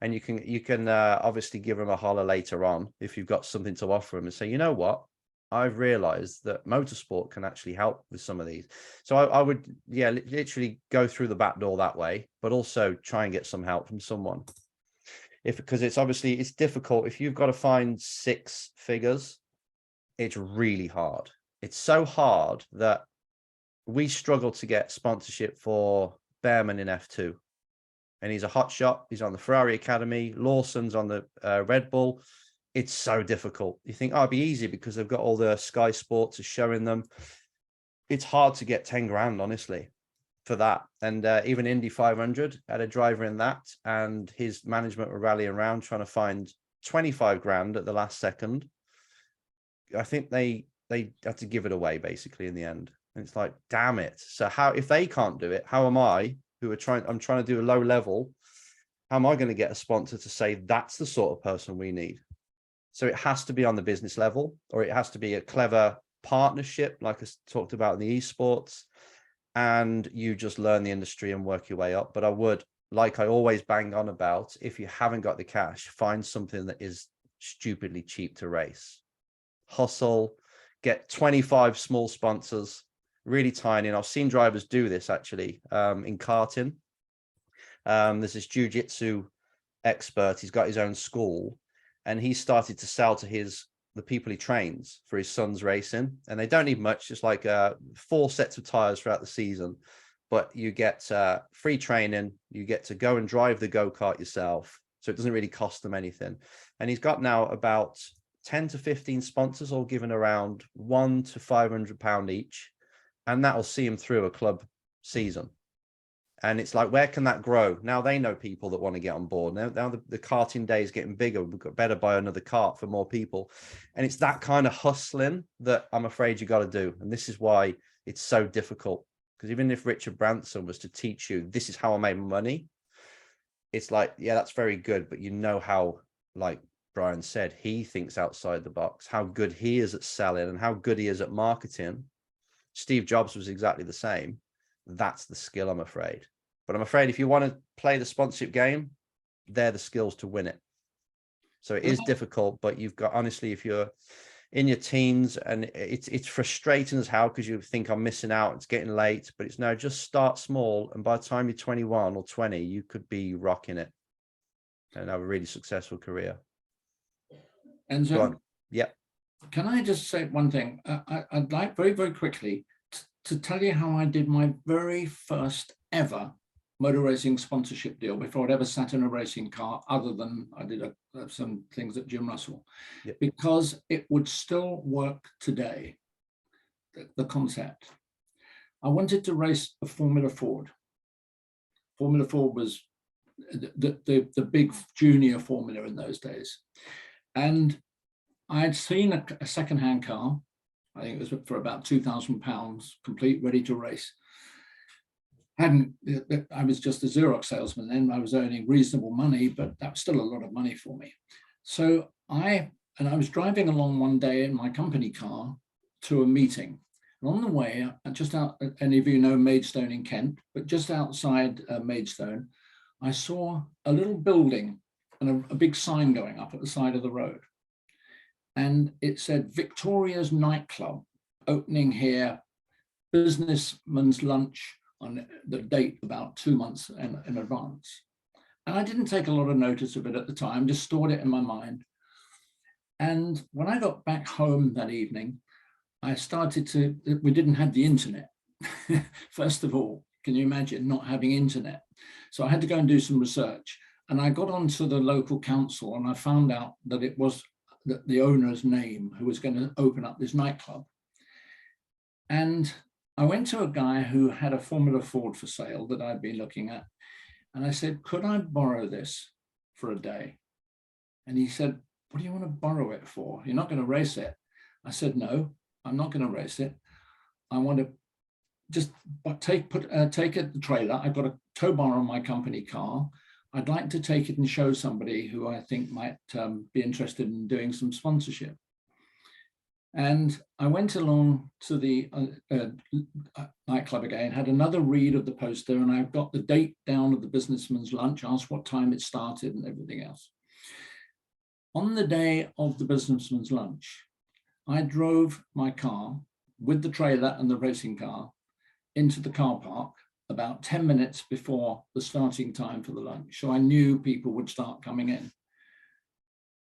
And you can obviously give them a holler later on if you've got something to offer them and say, you know what, I've realized that motorsport can actually help with some of these. So I would, literally go through the back door that way, but also try and get some help from someone. Because it's difficult. If you've got to find 6 figures, it's really hard. It's so hard that we struggle to get sponsorship for Behrman in F2. And he's a hot shot. He's on the Ferrari Academy. Lawson's on the Red Bull. It's so difficult. You think, it'd be easy because they've got all the Sky Sports are showing them. It's hard to get 10 grand, honestly, for that. And even Indy 500 had a driver in that, and his management were rallying around trying to find 25 grand at the last second. I think they had to give it away basically in the end. And it's like, damn it. So if they can't do it, how am I, I'm trying to do a low level, how am I going to get a sponsor to say that's the sort of person we need? So it has to be on the business level, or it has to be a clever partnership, like I talked about in the esports, and you just learn the industry and work your way up. But I would, like I always bang on about, if you haven't got the cash, find something that is stupidly cheap to race. Hustle, get 25 small sponsors, really tiny. And I've seen drivers do this actually in karting. There's this jiu-jitsu expert. He's got his own school, and he started to sell to the people he trains for his son's racing, and they don't need much, just like 4 sets of tires throughout the season, but you get free training, you get to go and drive the go-kart yourself, so it doesn't really cost them anything. And he's got now about 10 to 15 sponsors, all given around £100 to £500 each, and that'll see him through a club season. And it's like, where can that grow? Now they know people that want to get on board. Now the karting day is getting bigger. We've got better buy another kart for more people. And it's that kind of hustling that I'm afraid you got to do. And this is why it's so difficult. Because even if Richard Branson was to teach you, this is how I make money, it's like, yeah, that's very good. But you know how, like Brian said, he thinks outside the box, how good he is at selling and how good he is at marketing. Steve Jobs was exactly the same. That's the skill, I'm afraid. But I'm afraid if you want to play the sponsorship game, they're the skills to win it. So it is difficult, but you've got, honestly, if you're in your teens, and it's frustrating as hell because you think I'm missing out, it's getting late, but it's no, just start small. And by the time you're 21 or 20, you could be rocking it and have a really successful career. Enzo, yeah. Can I just say one thing? I'd like very, very quickly to tell you how I did my very first ever motor racing sponsorship deal before I'd ever sat in a racing car, other than I did some things at Jim Russell, because it would still work today, the concept. I wanted to race a Formula Ford. Formula Ford was the big junior formula in those days. And I'd seen a second-hand car. I think it was for about £2,000, complete, ready to race. I was just a Xerox salesman then. I was earning reasonable money, but that was still a lot of money for me. So I was driving along one day in my company car to a meeting. And on the way, just out, any of you know Maidstone in Kent, but just outside Maidstone, I saw a little building and a big sign going up at the side of the road. And it said Victoria's nightclub opening here, businessman's lunch on the date about 2 months in advance. And I didn't take a lot of notice of it at the time, just stored it in my mind. And when I got back home that evening, I started to, we didn't have the internet. First of all, can you imagine not having internet? So I had to go and do some research. And I got onto the local council and I found out that it was the owner's name who was going to open up this nightclub. And I went to a guy who had a Formula Ford for sale that I'd been looking at. And I said, could I borrow this for a day? And he said, what do you want to borrow it for? You're not going to race it. I said, no, I'm not going to race it. I want to just take it the trailer. I've got a tow bar on my company car. I'd like to take it and show somebody who I think might be interested in doing some sponsorship. And I went along to the nightclub again, had another read of the poster, and I've got the date down of the businessman's lunch, asked what time it started and everything else. On the day of the businessman's lunch, I drove my car with the trailer and the racing car into the car park about 10 minutes before the starting time for the lunch. So I knew people would start coming in.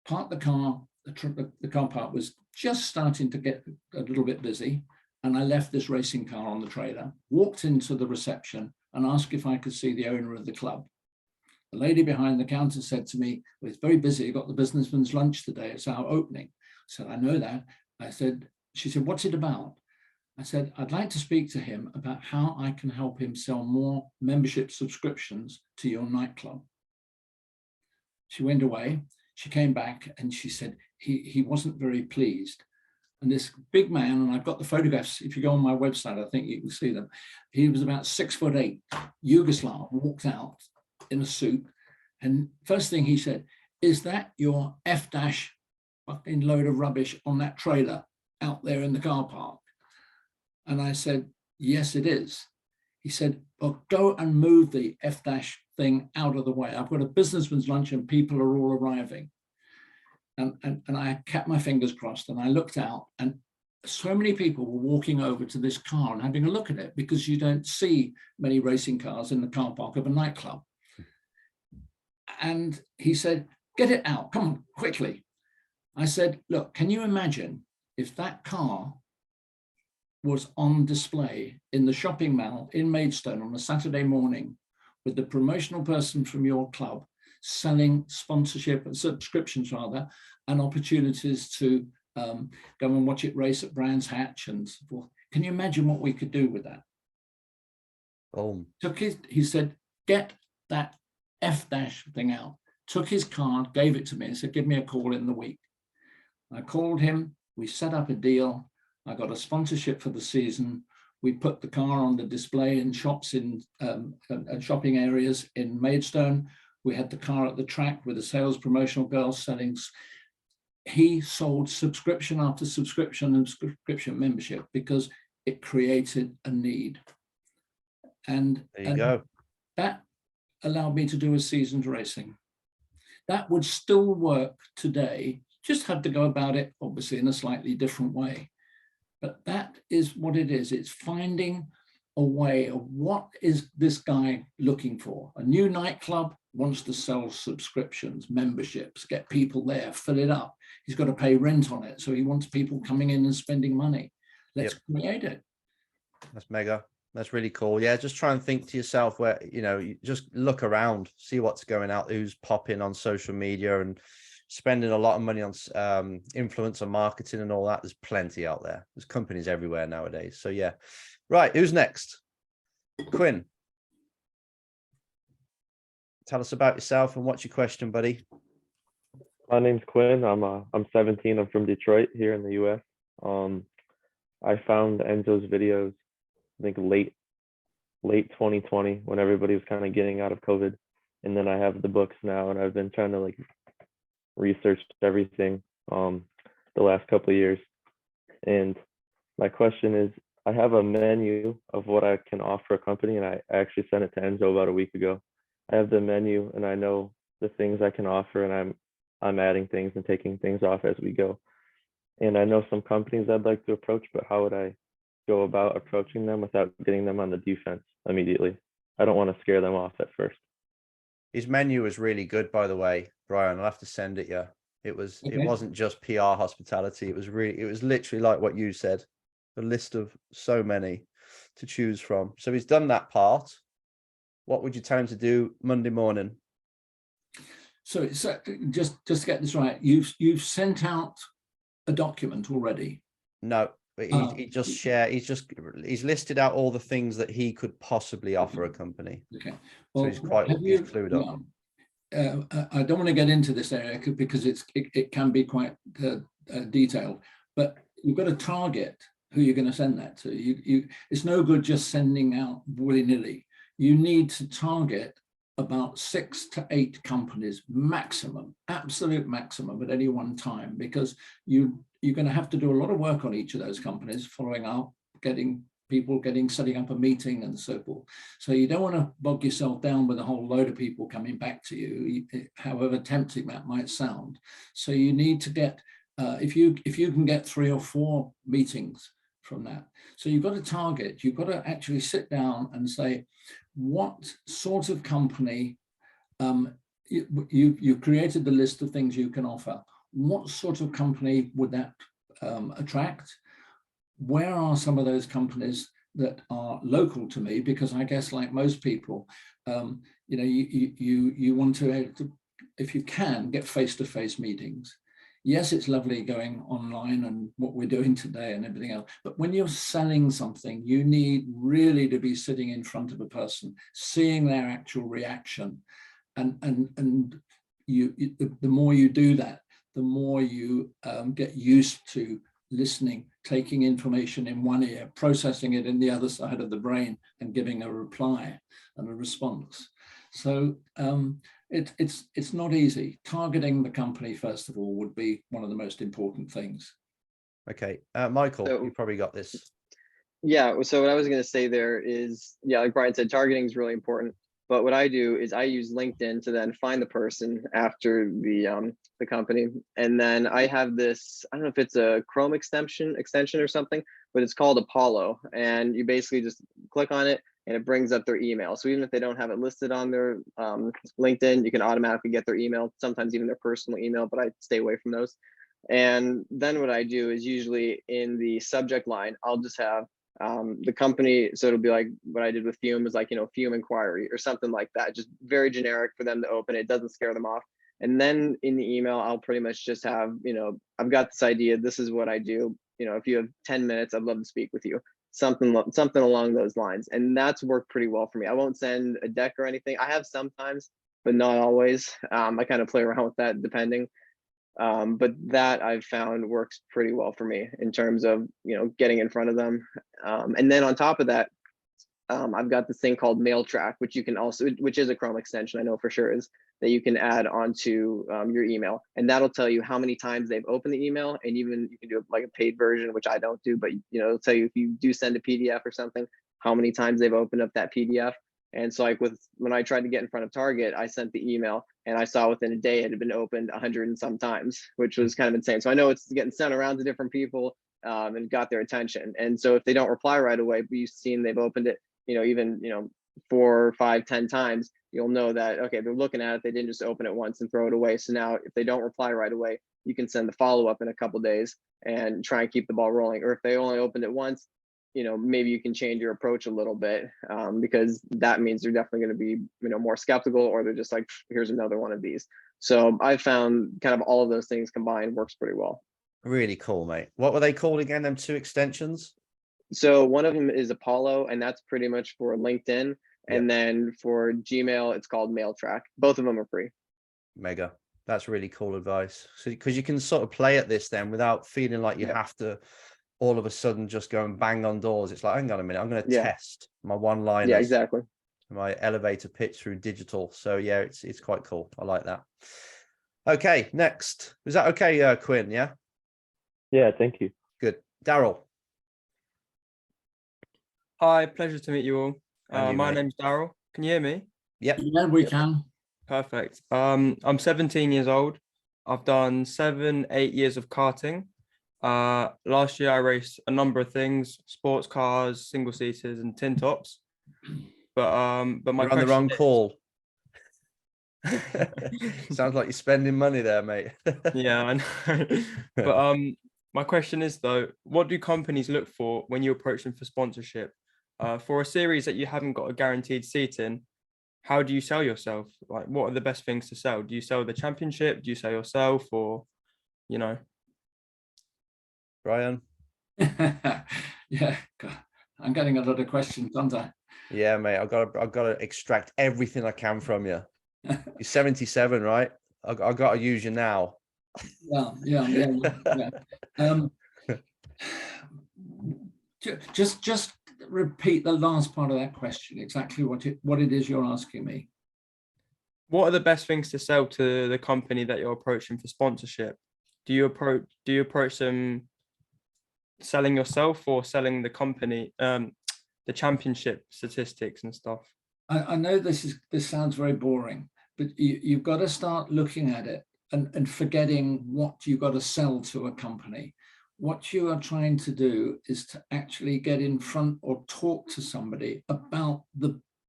Parked the car, the car park was just starting to get a little bit busy. And I left this racing car on the trailer, walked into the reception and asked if I could see the owner of the club. The lady behind the counter said to me, well, it's very busy. You've got the businessman's lunch today. It's our opening. I said, I know that. She said, what's it about? I said, I'd like to speak to him about how I can help him sell more membership subscriptions to your nightclub. She went away. She came back and she said, he wasn't very pleased. And this big man, and I've got the photographs, if you go on my website, I think you can see them. He was about 6'8", Yugoslav, walked out in a suit. And first thing he said, is that your F- fucking load of rubbish on that trailer out there in the car park? And I said, yes, it is. He said, well, go and move the F- thing out of the way. I've got a businessman's lunch and people are all arriving. And I kept my fingers crossed and I looked out, and so many people were walking over to this car and having a look at it, because you don't see many racing cars in the car park of a nightclub. And he said, get it out, come on, quickly. I said, look, can you imagine if that car was on display in the shopping mall in Maidstone on a Saturday morning with the promotional person from your club selling sponsorship and subscriptions rather, and opportunities to go and watch it race at Brands Hatch and so forth. Can you imagine what we could do with that? He said, get that F- thing out. Took his card, gave it to me and said, give me a call in the week. I called him, we set up a deal. I got a sponsorship for the season. We put the car on the display in shops in shopping areas in Maidstone. We had the car at the track with the sales promotional girls selling. He sold subscription after subscription and subscription membership because it created a need. And there you go. That allowed me to do a season's racing. That would still work today, just had to go about it obviously in a slightly different way. But that is what it is. It's finding a way of what is this guy looking for. A new nightclub wants to sell subscriptions, memberships, get people there, fill it up. He's got to pay rent on it. So he wants people coming in and spending money. Let's create it. That's mega. That's really cool. Yeah, just try and think to yourself where, you just look around, see what's going out, who's popping on social media and spending a lot of money on influencer marketing and all that. There's plenty out there. There's companies everywhere nowadays. So yeah. Right, who's next? Quinn. Tell us about yourself and what's your question, buddy? My name's Quinn. I'm 17. I'm from Detroit here in the US. I found Enzo's videos, I think late 2020 when everybody was kind of getting out of COVID. And then I have the books now, and I've been trying to research everything the last couple of years. And my question is, I have a menu of what I can offer a company, and I actually sent it to Enzo about a week ago. I have the menu and I know the things I can offer, and I'm adding things and taking things off as we go. And I know some companies I'd like to approach, but how would I go about approaching them without getting them on the defense immediately? I don't want to scare them off at first. His menu was really good, by the way, Brian. I'll have to send it you. It wasn't just PR hospitality. It was literally like what you said, a list of so many to choose from. So he's done that part. What would you tell him to do Monday morning? So just to get this right, you've sent out a document already? No, he just shared. He's listed out all the things that he could possibly offer a company. Okay, well, so he's clued up. I don't want to get into this area because it can be quite detailed, but you've got to target who you're going to send that to. It's no good just sending out willy-nilly. You need to target about 6 to 8 companies maximum, absolute maximum at any one time, because you're going to have to do a lot of work on each of those companies, following up, setting up a meeting and so forth. So you don't want to bog yourself down with a whole load of people coming back to you, however tempting that might sound. So you need to get, if you can get 3 or 4 meetings from that. So you've got to target, you've got to actually sit down and say, what sort of company, you've created the list of things you can offer. What sort of company would that attract? Where are some of those companies that are local to me? Because I guess, like most people, you want to, if you can, get face-to-face meetings. Yes, it's lovely going online and what we're doing today and everything else, but when you're selling something, you need really to be sitting in front of a person, seeing their actual reaction. And the more you do that, the more you get used to listening, taking information in one ear, processing it in the other side of the brain, and giving a reply and a response. So it's not easy. Targeting the company, first of all, would be one of the most important things. Okay, Michael, So- you probably got this. Yeah, so what I was going to say there is, yeah, like Brian said, targeting is really important. But what I do is I use LinkedIn to then find the person after the company, and then I have this, I don't know if it's a Chrome extension or something, but it's called Apollo, and you basically just click on it and it brings up their email. So even if they don't have it listed on their LinkedIn, you can automatically get their email, sometimes even their personal email, but I stay away from those. And then what I do is usually in the subject line, I'll just have the company. So it'll be like what I did with Fume was like, Fume inquiry or something like that, just very generic for them to open. It doesn't scare them off. And then in the email, I'll pretty much just have, I've got this idea. This is what I do. If you have 10 minutes, I'd love to speak with you. Something along those lines. And that's worked pretty well for me. I won't send a deck or anything. I have sometimes, but not always. I kind of play around with that depending. But that I've found works pretty well for me in terms of, getting in front of them. And then on top of that, I've got this thing called Mail Track, which you can also, which is a Chrome extension, I know for sure is, that you can add onto your email. And that'll tell you how many times they've opened the email. And even you can do like a paid version, which I don't do, but it'll tell you if you do send a PDF or something, how many times they've opened up that PDF. And so like when I tried to get in front of Target, I sent the email and I saw within a day it had been opened 100 and some times, which was kind of insane. So I know it's getting sent around to different people and got their attention. And so if they don't reply right away, but you've seen they've opened it, even 4, 5, 10 times, you'll know that, okay, they're looking at it. They didn't just open it once and throw it away. So now if they don't reply right away, you can send the follow-up in a couple days and try and keep the ball rolling. Or if they only opened it once, maybe you can change your approach a little bit because that means they're definitely going to be, more skeptical, or they're just like, here's another one of these. So I've found kind of all of those things combined works pretty well. Really cool, mate. What were they called again? Them 2 extensions? So one of them is Apollo, and that's pretty much for LinkedIn. And then for Gmail, it's called Mail Track. Both of them are free. Mega. That's really cool advice. So because you can sort of play at this then without feeling like you have to all of a sudden just go and bang on doors. It's like, hang on a minute, I'm going to test my one-liners. Yeah, exactly. My elevator pitch through digital. So yeah, it's quite cool. I like that. Okay, next. Is that okay, Quinn? Yeah. Yeah, thank you. Good. Daryl. Hi, pleasure to meet you all. And you, my mate. name's Daryl. Can you hear me? Yep. Yeah, we can. Perfect. I'm 17 years old. I've done 7, 8 years of karting. Last year I raced a number of things: sports cars, single seaters, and tin tops. But my You're on the wrong question is- call. Sounds like you're spending money there, mate. Yeah, I know. But my question is though, what do companies look for when you approach them for sponsorship? For a series that you haven't got a guaranteed seat in, how do you sell yourself? Like, what are the best things to sell? Do you sell the championship? Do you sell yourself, or Brian? Yeah, God, I'm getting a lot of questions, aren't I? Yeah, mate. I've got to extract everything I can from you. You're 77, right? I've got to use you now. Yeah. Just repeat the last part of that question. Exactly what it is you're asking me. What are the best things to sell to the company that you're approaching for sponsorship? Do you approach them selling yourself or selling the company, the championship statistics and stuff? I know this sounds very boring, but you've got to start looking at it and forgetting what you've got to sell to a company. What you are trying to do is to actually get in front or talk to somebody about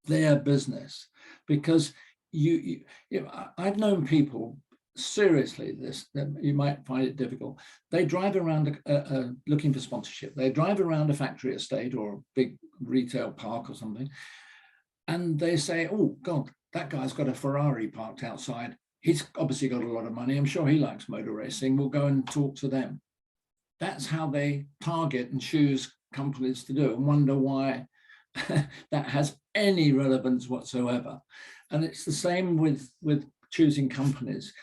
their business, because I've known people, seriously, you might find it difficult. They drive around looking for sponsorship. They drive around a factory estate or a big retail park or something, and they say, oh God, that guy's got a Ferrari parked outside. He's obviously got a lot of money. I'm sure he likes motor racing. We'll go and talk to them. That's how they target and choose companies to do, and wonder why that has any relevance whatsoever. And it's the same with choosing companies.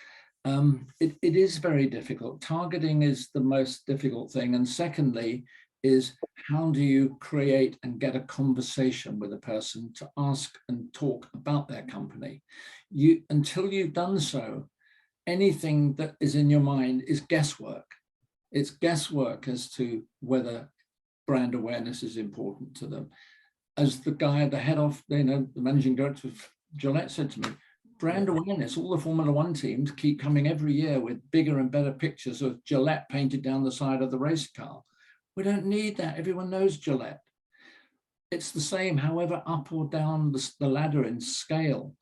It is very difficult. Targeting is the most difficult thing. And secondly, is how do you create and get a conversation with a person to ask and talk about their company? Until you've done so, anything that is in your mind is guesswork. It's guesswork as to whether brand awareness is important to them. As the guy at the head of, the managing director of Gillette said to me, brand awareness, all the Formula One teams keep coming every year with bigger and better pictures of Gillette painted down the side of the race car. We don't need that. Everyone knows Gillette. It's the same, however up or down the ladder in scale.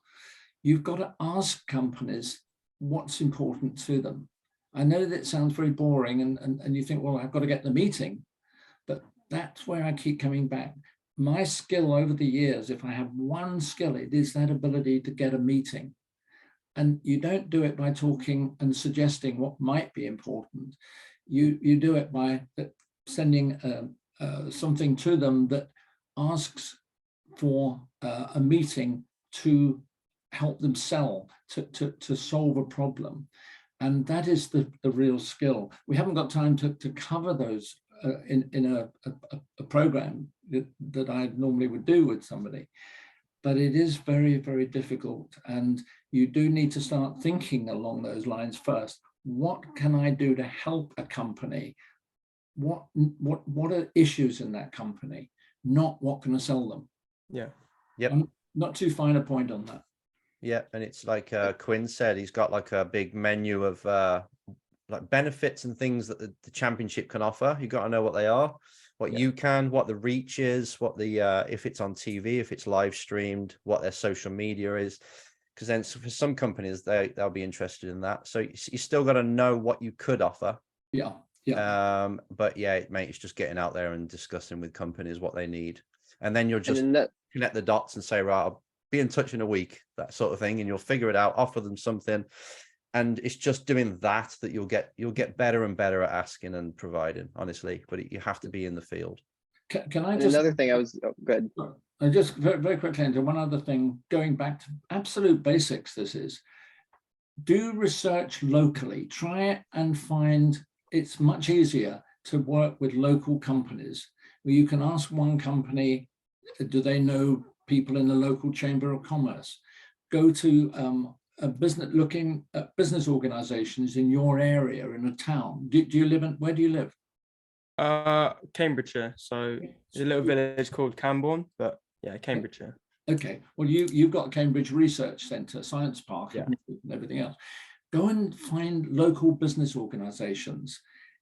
You've got to ask companies what's important to them. I know that sounds very boring and you think, well, I've got to get the meeting, but that's where I keep coming back. My skill over the years, if I have one skill, it is that ability to get a meeting. And you don't do it by talking and suggesting what might be important. You do it by sending something to them that asks for a meeting to help them sell, to solve a problem. And that is the real skill. We haven't got time to cover those in a program that I normally would do with somebody. But it is very, very difficult. And you do need to start thinking along those lines first. What can I do to help a company? What are issues in that company? Not what can I sell them? Yeah. Yep. I'm not too fine a point on that. Yeah, and it's like Quinn said, he's got like a big menu of like benefits and things that the championship can offer. You got to know what they are, what you can, what the reach is, what the if it's on TV, if it's live streamed, what their social media is. Because then for some companies, they'll be interested in that. So you still got to know what you could offer. Yeah. Yeah. But yeah, mate, it's just getting out there and discussing with companies what they need. And then you'll just connect the dots and say, right, I'll be in touch in a week, that sort of thing. And you'll figure it out, offer them something. And it's just doing that you'll get better and better at asking and providing, honestly. But you have to be in the field. Can I And just, another thing good. I just very, very quickly into one other thing, going back to absolute basics, this is, do research locally, try it and find, it's much easier to work with local companies where you can ask one company, do they know people in the local chamber of commerce? Go to a business, looking at business organizations in your area, in a town. Do you live in, where do you live? Cambridgeshire. So there's a little village called Camborne, but yeah, Cambridgeshire. Okay, well, you've got Cambridge Research Centre, Science Park, and everything else. Go and find local business organizations,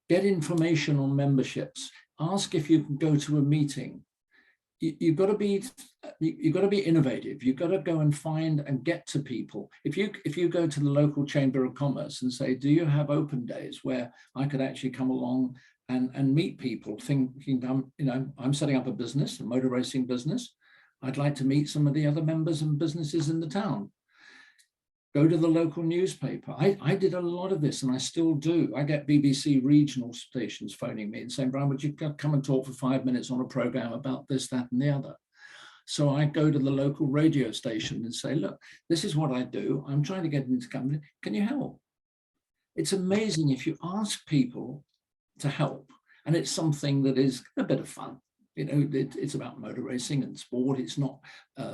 get information on memberships, ask if you can go to a meeting. You've got to be innovative. You've got to go and find and get to people. If you go to the local chamber of commerce and say, do you have open days where I could actually come along and meet people, thinking I'm setting up a business, a motor racing business. I'd like to meet some of the other members and businesses in the town. Go to the local newspaper. I did a lot of this and I still do. I get BBC regional stations phoning me and saying, Brian, would you come and talk for 5 minutes on a program about this, that, and the other? So I go to the local radio station and say, look, this is what I do. I'm trying to get into company. Can you help? It's amazing if you ask people to help, and it's something that is a bit of fun. It's about motor racing and sport. It's not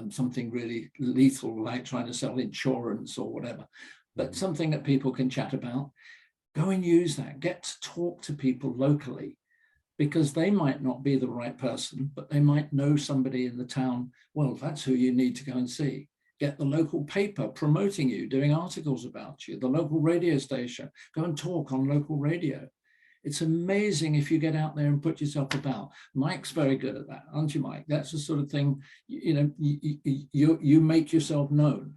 something really lethal like trying to sell insurance or whatever, but something that people can chat about. Go and use that. Get to talk to people locally, because they might not be the right person, but they might know somebody in the town. Well, that's who you need to go and see. Get the local paper promoting you, doing articles about you, the local radio station. Go and talk on local radio. It's amazing if you get out there and put yourself about. Mike's very good at that, aren't you, Mike? That's the sort of thing, you make yourself known.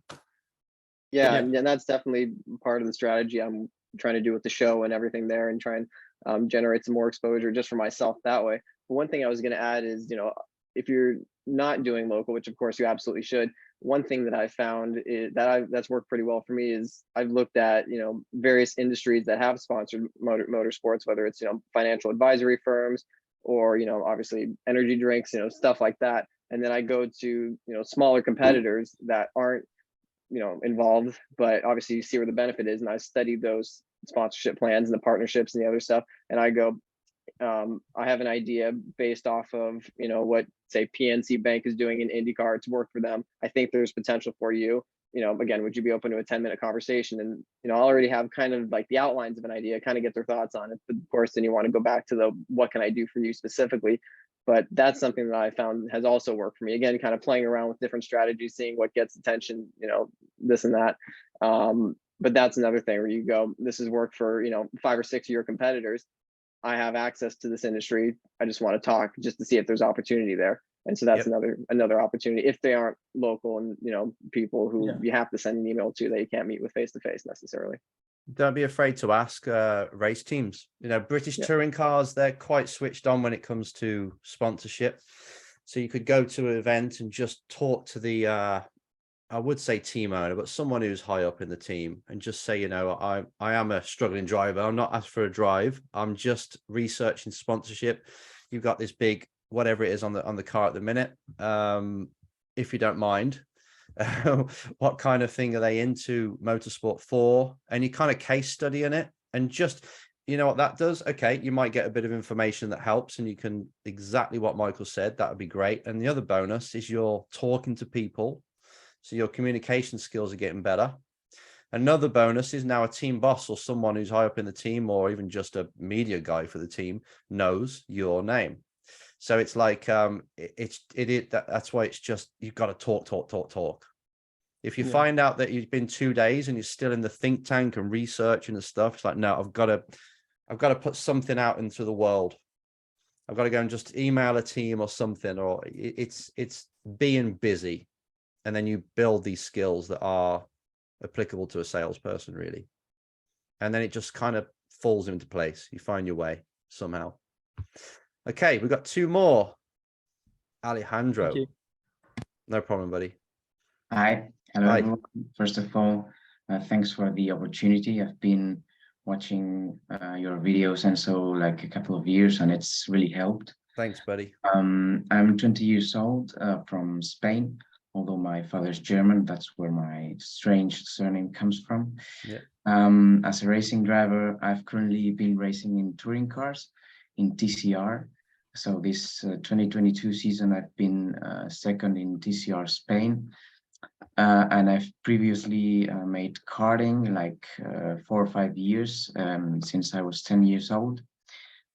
Yeah, and that's definitely part of the strategy I'm trying to do with the show and everything there, and try and generate some more exposure just for myself that way. But one thing I was going to add is, if you're not doing local, which of course you absolutely should, one thing that I found is that's worked pretty well for me is I've looked at various industries that have sponsored motorsports, whether it's financial advisory firms or obviously energy drinks, stuff like that, and then I go to smaller competitors that aren't involved, but obviously you see where the benefit is. And I studied those sponsorship plans and the partnerships and the other stuff. And I go, I have an idea based off of, what say PNC Bank is doing in IndyCar. It's worked for them. I think there's potential for you. Again, would you be open to a 10-minute conversation? And, I already have kind of like the outlines of an idea, kind of get their thoughts on it. But of course, then you want to go back to what can I do for you specifically? But that's something that I found has also worked for me. Again, kind of playing around with different strategies, seeing what gets attention, this and that. But that's another thing where you go, this has worked for, 5 or 6 of your competitors. I have access to this industry. I just want to talk just to see if there's opportunity there. And so that's another opportunity if they aren't local and, people who you have to send an email to that you can't meet with face to face necessarily. Don't be afraid to ask race teams. British touring cars, they're quite switched on when it comes to sponsorship. So you could go to an event and just talk to the, I would say team owner, but someone who's high up in the team, and just say, I am a struggling driver. I'm not asked for a drive. I'm just researching sponsorship. You've got this big, whatever it is on the car at the minute. If you don't mind. What kind of thing are they into motorsport for? And you kind of case study in it, and just what that does. Okay, you might get a bit of information that helps, and you can exactly what Michael said. That would be great. And the other bonus is you're talking to people, so your communication skills are getting better. Another bonus is now a team boss or someone who's high up in the team, or even just a media guy for the team, knows your name. So it's like that's why it's just, you've got to talk. If you find out that you've been 2 days and you're still in the think tank and researching and stuff, it's like, no, I've got to put something out into the world. I've got to go and just email a team or something, or it's being busy. And then you build these skills that are applicable to a salesperson, really. And then it just kind of falls into place. You find your way somehow. Okay, we've got 2 more. Alejandro. No problem, buddy. Hi. Hello, Hi. everyone. First of all, thanks for the opportunity. I've been watching your videos and so like a couple of years, and it's really helped. Thanks, buddy. I'm 20 years old from Spain, although my father's German. That's where my strange surname comes from. Yeah. As a racing driver, I've currently been racing in touring cars in TCR. So this 2022 season, I've been second in TCR Spain. And I've previously made karting like 4 or 5 years since I was 10 years old.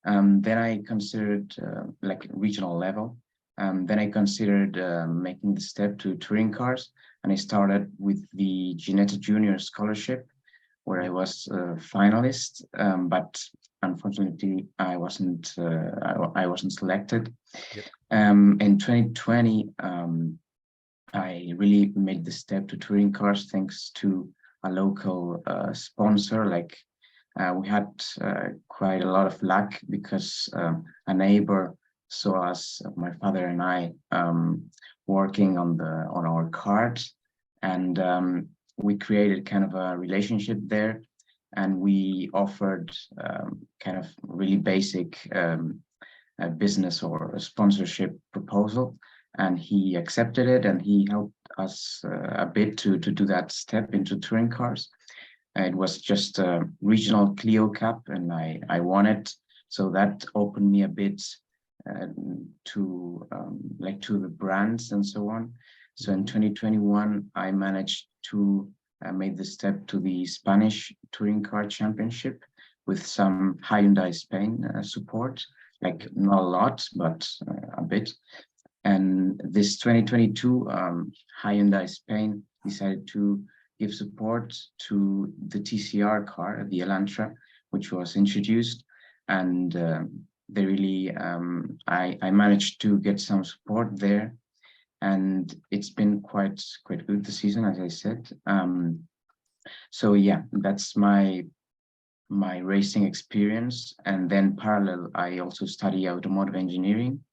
Then I considered like regional level. Then I considered making the step to touring cars, and I started with the Ginetta Junior Scholarship, where I was a finalist, but unfortunately I wasn't selected. Yep. In 2020, I really made the step to touring cars thanks to a local sponsor. Like we had quite a lot of luck because a neighbor saw us, my father and I, working on our cars, and we created kind of a relationship there, and we offered kind of really basic business or a sponsorship proposal, and he accepted it, and he helped us a bit to do that step into touring cars. It was just a regional Clio Cup, and I won it, so that opened me a bit to the brands and so on. So in 2021, I managed to make the step to the Spanish Touring Car Championship with some Hyundai Spain support, like not a lot, but a bit. And this 2022, Hyundai Spain decided to give support to the TCR car, the Elantra, which was introduced, and they really, I managed to get some support there, and it's been quite good this season, as I said. So yeah, that's my racing experience, and then parallel, I also study automotive engineering.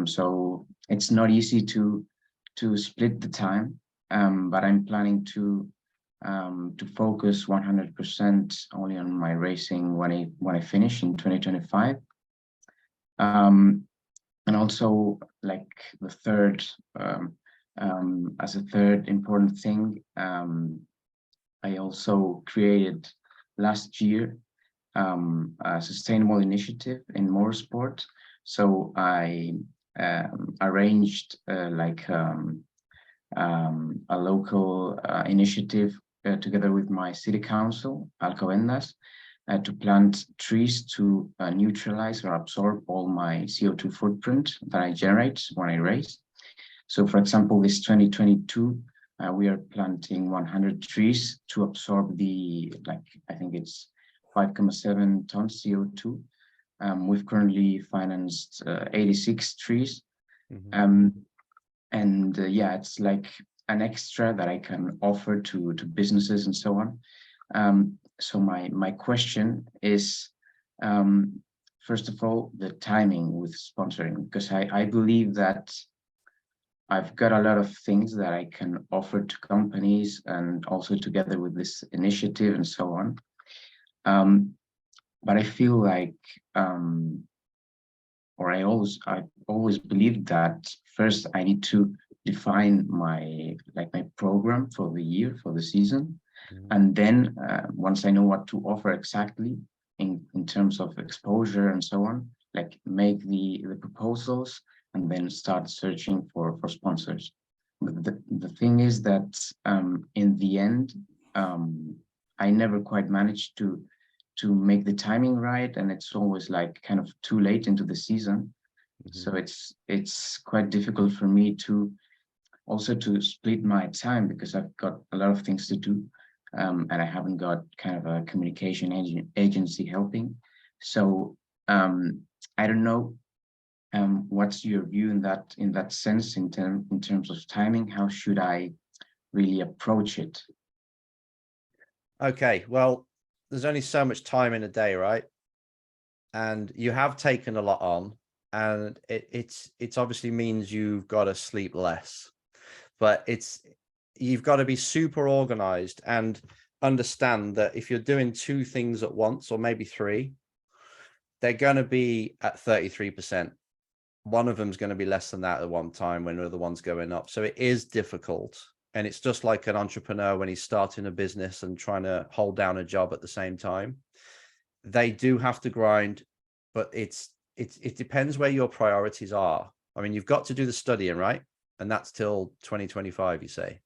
So it's not easy to split the time, but I'm planning to focus 100% only on my racing when I finish in 2025. And also, like the third As a third important thing, I also created last year a sustainable initiative in motorsport. So I arranged a local initiative together with my city council, Alcobendas, to plant trees to neutralize or absorb all my CO2 footprint that I generate when I race. So for example, this 2022, we are planting 100 trees to absorb the, I think it's 5.7 tons CO2. We've currently financed 86 trees. Yeah, it's like an extra that I can offer to businesses and so on. So my question is, first of all, the timing with sponsoring, because I believe that I've got a lot of things that I can offer to companies and also together with this initiative and so on. But I feel like, or I always believed that first I need to define my program for the year, for the season. And then once I know what to offer exactly in terms of exposure and so on, like make the proposals and then start searching for sponsors. But the thing is that in the end, I never quite managed to make the timing right, and it's always like kind of too late into the season. So it's quite difficult for me to also to split my time because I've got a lot of things to do, and I haven't got kind of a communication agency helping. So I don't know. What's your view in that sense in terms of timing? How should I really approach it? Okay, well, there's only so much time in a day, right? And you have taken a lot on, and it's obviously means you've got to sleep less, but you've got to be super organized and understand that if you're doing two things at once, or maybe three, they're going to be at 33%. One of them is going to be less than that at one time when the other one's going up. So it is difficult. And it's just like an entrepreneur when he's starting a business and trying to hold down a job at the same time. They do have to grind, but it depends where your priorities are. I mean, you've got to do the studying, right? And that's till 2025, you say?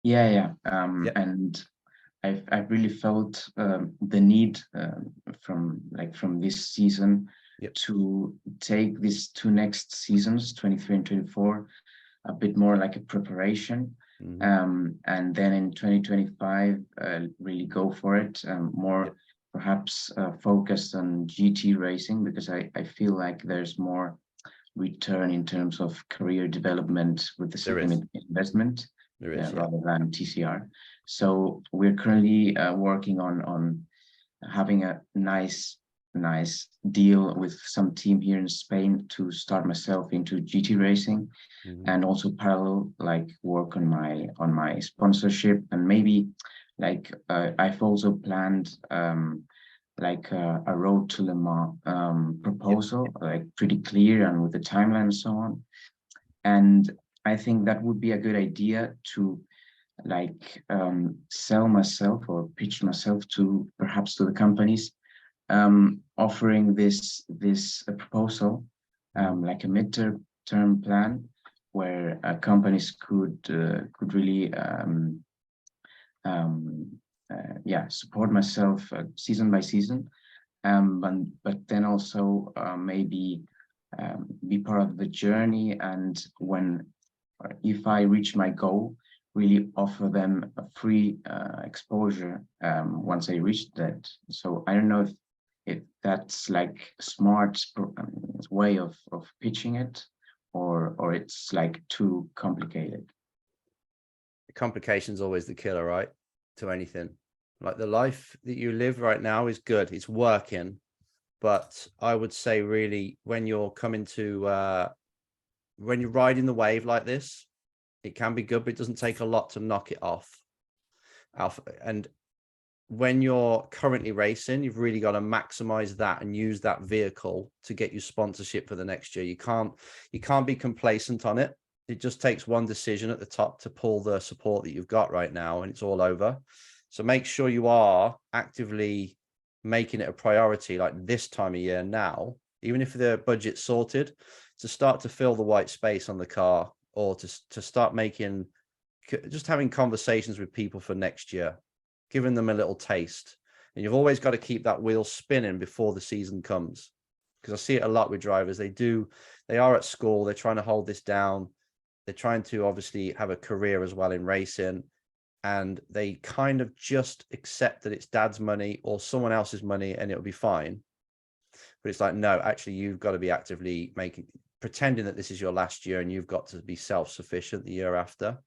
Yeah. And I've really felt the need from this season to take these two next seasons, 23 and 24, a bit more like a preparation. And then in 2025, really go for it, more perhaps focused on GT racing, because I feel like there's more return in terms of career development with the same investment rather than TCR. So we're currently working on having a nice deal with some team here in Spain to start myself into GT racing, and also parallel work on my sponsorship, and maybe I've also planned a road to Le Mans proposal, pretty clear and with the timeline and so on. And I think that would be a good idea to sell myself or pitch myself to perhaps to the companies, offering this proposal, like a mid-term plan where companies could really support myself season by season, but then also maybe be part of the journey, and if I reach my goal, really offer them a free exposure once I reach that. So I don't know if that's like a smart way of pitching it, or it's too complicated. Complication's always the killer, right? To anything. Like the life that you live right now is good, it's working, but I would say really when you're coming to when you're riding the wave like this, it can be good, but it doesn't take a lot to knock it off. And when you're currently racing, you've really got to maximize that and use that vehicle to get you sponsorship for the next year. You can't be complacent on it. It just takes one decision at the top to pull the support that you've got right now, and it's all over. So make sure you are actively making it a priority, like this time of year now, even if the budget's sorted, to start to fill the white space on the car, or to start making, just having conversations with people for next year, giving them a little taste. And you've always got to keep that wheel spinning before the season comes, because I see it a lot with drivers. They are at school, they're trying to hold this down. They're trying to obviously have a career as well in racing, and they kind of just accept that it's dad's money or someone else's money and it'll be fine. But it's like, no, actually, you've got to be actively pretending that this is your last year, and you've got to be self-sufficient the year after.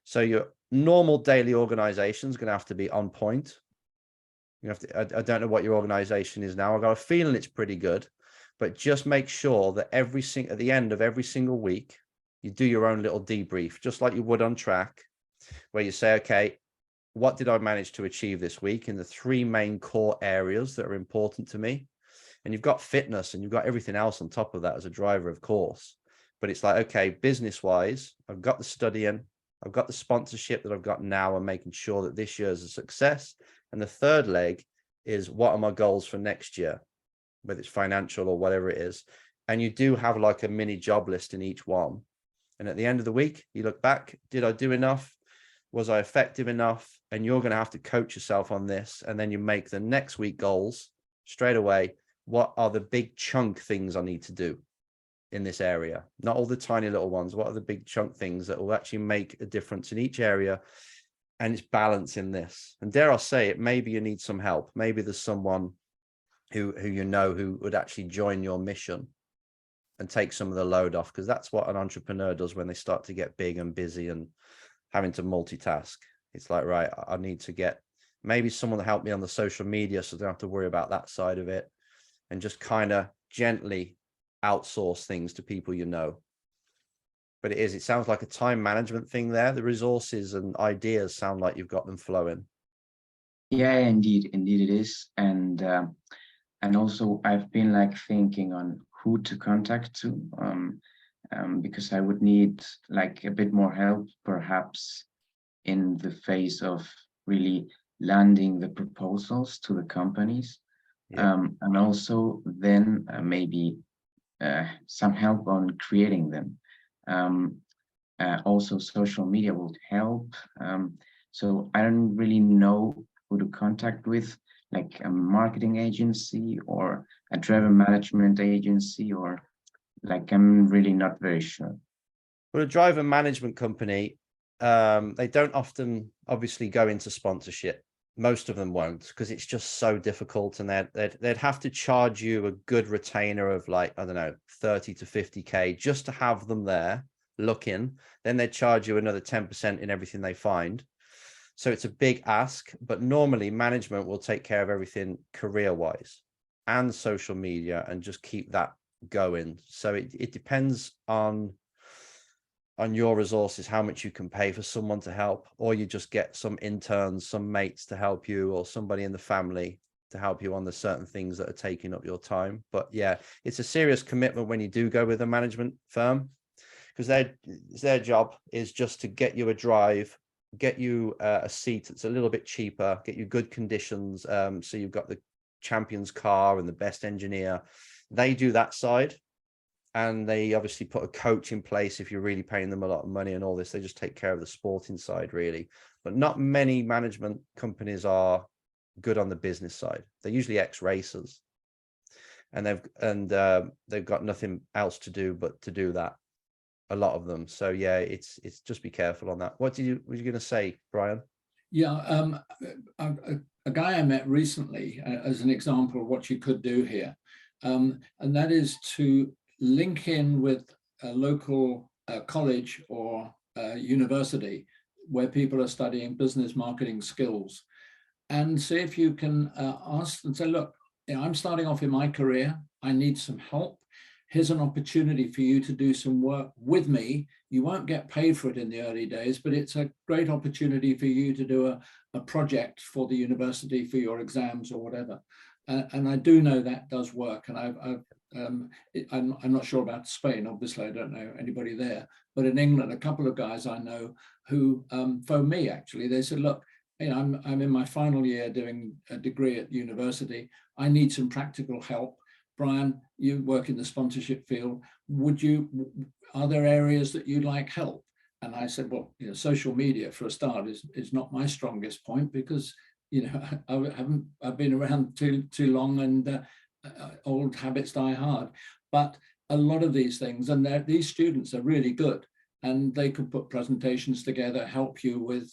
So your normal daily organization is going to have to be on point. You have to, I don't know what your organization is now. I've got a feeling it's pretty good, but just make sure that at the end of every single week, you do your own little debrief, just like you would on track, where you say, okay, what did I manage to achieve this week in the 3 main core areas that are important to me? And you've got fitness and you've got everything else on top of that as a driver, of course. But it's like, okay, business wise, I've got the studying, I've got the sponsorship that I've got now, and making sure that this year is a success. And the third leg is, what are my goals for next year, whether it's financial or whatever it is. And you do have like a mini job list in each one. And at the end of the week, you look back, did I do enough? Was I effective enough? And you're going to have to coach yourself on this. And then you make the next week goals straight away. What are the big chunk things I need to do in this area? Not all the tiny little ones. What are the big chunk things that will actually make a difference in each area? And it's balancing this. And dare I say it, maybe you need some help. Maybe there's someone who you know who would actually join your mission and take some of the load off, because that's what an entrepreneur does when they start to get big and busy and having to multitask. It's like, right, I need to get maybe someone to help me on the social media so I don't have to worry about that side of it, and just kind of gently outsource things to people you know. But it sounds like a time management thing there. The resources and ideas sound like you've got them flowing. Yeah, indeed it is. And also I've been like thinking on who to contact to, because I would need like a bit more help, perhaps in the phase of really landing the proposals to the companies. Yeah. And also then maybe some help on creating them. Also social media would help. So I don't really know who to contact with, like a marketing agency or a driver management agency, or like, I'm really not very sure. Well, a driver management company, they don't often obviously go into sponsorship. Most of them won't, because it's just so difficult, and they'd have to charge you a good retainer of like, I don't know, 30 to 50K just to have them there looking. Then they'd charge you another 10% in everything they find. So it's a big ask, but normally management will take care of everything career-wise and social media and just keep that going. So it depends on your resources, how much you can pay for someone to help, or you just get some interns, some mates to help you, or somebody in the family to help you on the certain things that are taking up your time. But yeah, it's a serious commitment when you do go with a management firm, because their job is just to get you a drive, get you a seat that's a little bit cheaper, get you good conditions, so you've got the champion's car and the best engineer. They do that side, and they obviously put a coach in place if you're really paying them a lot of money and all this. They just take care of the sporting side, really. But not many management companies are good on the business side. They're usually ex-racers, and they've got nothing else to do but to do that, a lot of them. So yeah, it's just be careful on that. What were you going to say, Brian? Yeah, a guy I met recently as an example of what you could do here, and that is to link in with a local college or university where people are studying business marketing skills, and see if you can ask and say, look, I'm starting off in my career, I need some help. Here's an opportunity for you to do some work with me. You won't get paid for it in the early days, but it's a great opportunity for you to do a project for the university for your exams or whatever. And I do know that does work. And I've I'm not sure about Spain, obviously, I don't know anybody there, but in England, a couple of guys I know who phoned me actually. They said, look, I'm in my final year doing a degree at university. I need some practical help. Brian, you work in the sponsorship field. Are there areas that you'd like help? And I said, well, social media for a start is not my strongest point, because I've been around too long, and old habits die hard. But a lot of these things, and these students are really good, and they could put presentations together, help you with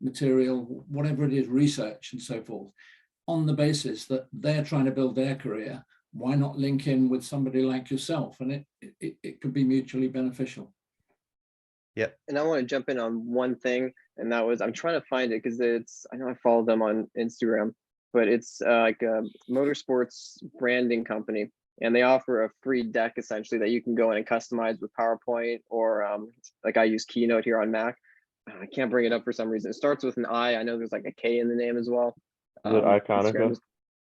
material, whatever it is, research and so forth, on the basis that they're trying to build their career. Why not link in with somebody like yourself? And it could be mutually beneficial. Yeah. And I want to jump in on one thing, and that was, I'm trying to find it because I know I follow them on Instagram, but it's like a motorsports branding company, and they offer a free deck essentially that you can go in and customize with PowerPoint, or like I use Keynote here on Mac. I can't bring it up for some reason. It starts with an I. I know there's like a K in the name as well. Is it Iconica?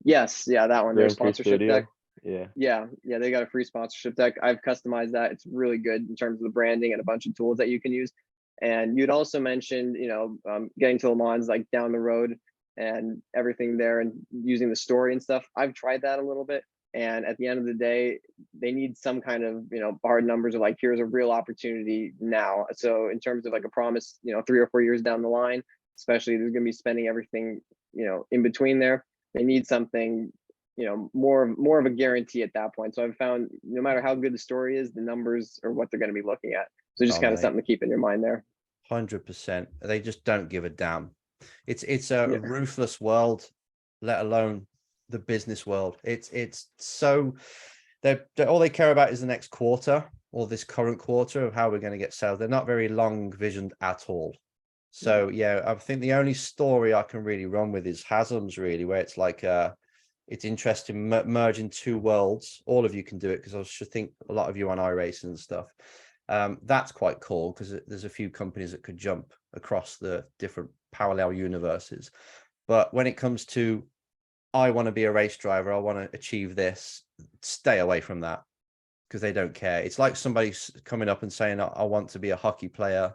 Yes, yeah, that one. Their Grand Prix sponsorship Studio? deck. Yeah. Yeah, they got a free sponsorship deck. I've customized that. It's really good in terms of the branding and a bunch of tools that you can use. And you'd also mentioned, getting to Le Mans like down the road and everything there, and using the story and stuff. I've tried that a little bit. And at the end of the day, they need some kind of, hard numbers, or like, here's a real opportunity now. So in terms of like a promise, 3 or 4 years down the line, especially, there's going to be spending everything, in between there. They need something, more of a guarantee at that point. So I've found no matter how good the story is, the numbers are what they're going to be looking at. So just kind of something to keep in your mind there. 100%. They just don't give a damn. It's a ruthless world, let alone the business world. It's so they're all they care about is the next quarter, or this current quarter, of how we're going to get sales. They're not very long visioned at all. So yeah, I think the only story I can really run with is Haslam's, really, where it's like it's interesting merging two worlds. All of you can do it, because I should think a lot of you on iRacing and stuff. That's quite cool, because there's a few companies that could jump across the different parallel universes. But when it comes to, I want to be a race driver, I want to achieve this, stay away from that, because they don't care. It's like somebody coming up and saying, I want to be a hockey player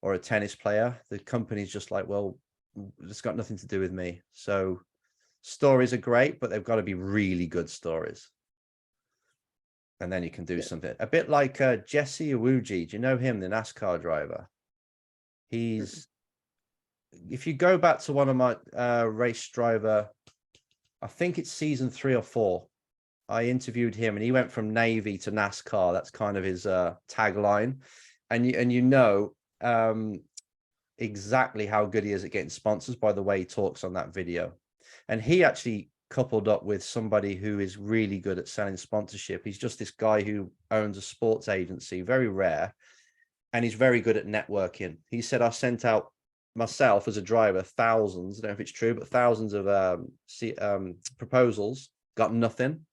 or a tennis player. The company's just like, well, it's got nothing to do with me. So stories are great, but they've got to be really good stories. And then you can do something. A bit like Jesse Iwuji. Do you know him, the NASCAR driver? He's, if you go back to one of my race driver, I think it's season 3 or 4, I interviewed him, and he went from Navy to NASCAR. That's kind of his tagline. And exactly how good he is at getting sponsors by the way he talks on that video. And he actually coupled up with somebody who is really good at selling sponsorship. He's just this guy who owns a sports agency, very rare, and he's very good at networking. He said, I sent out myself as a driver thousands, I don't know if it's true, but thousands of proposals, got nothing.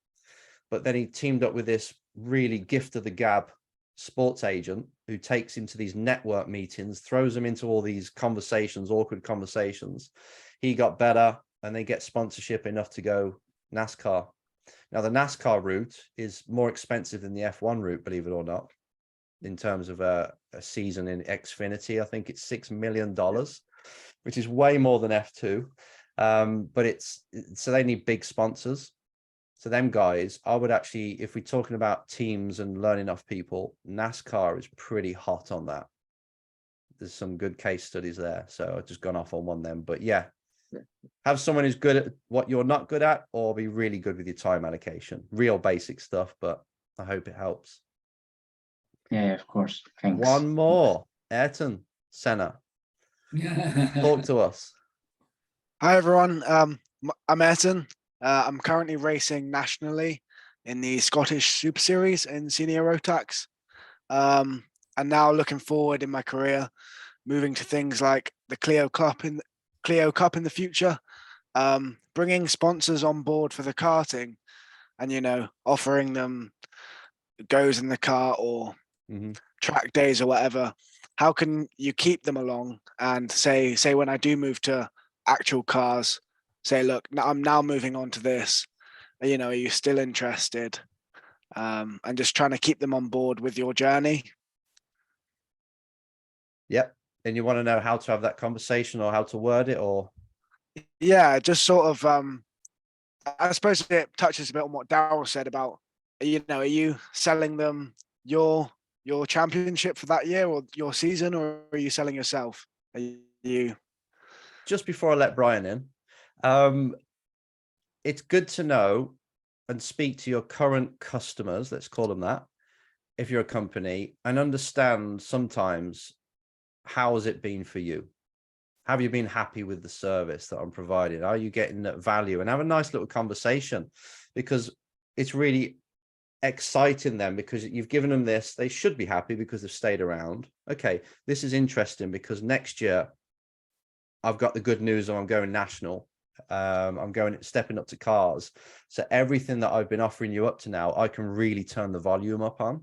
But then he teamed up with this really gift of the gab sports agent who takes him to these network meetings, throws him into all these conversations, awkward conversations. He got better, and they get sponsorship enough to go NASCAR. Now, the NASCAR route is more expensive than the F1 route, believe it or not, in terms of a season in Xfinity. I think it's $6 million, which is way more than F2. But so they need big sponsors. So them guys, I would actually, if we're talking about teams and learning off people, NASCAR is pretty hot on that. There's some good case studies there. So I've just gone off on one of them. But yeah, have someone who's good at what you're not good at, or be really good with your time allocation. Real basic stuff, but I hope it helps. Yeah, of course. Thanks. One more. Ayrton Senna. Talk to us. Hi, everyone. I'm Ayrton. I'm currently racing nationally in the Scottish Super Series in Senior Rotax. And now looking forward in my career, moving to things like the Clio Cup in the future, bringing sponsors on board for the karting, and offering them goes in the car or track days or whatever. How can you keep them along and say when I do move to actual cars, say, look, I'm now moving on to this, are you still interested? and just trying to keep them on board with your journey. Yep. And you want to know how to have that conversation or how to word it, or? Yeah, just sort of, I suppose it touches a bit on what Daryl said about, are you selling them your championship for that year or your season, or are you selling yourself? Are you? Just before I let Brian in, it's good to know and speak to your current customers, let's call them that, if you're a company, and understand sometimes, how has it been for you? Have you been happy with the service that I'm providing? Are you getting that value? And have a nice little conversation, because it's really exciting them, because you've given them this. They should be happy because they've stayed around. Okay, this is interesting because next year I've got the good news of I'm going national. I'm stepping up to cars. So everything that I've been offering you up to now, I can really turn the volume up on.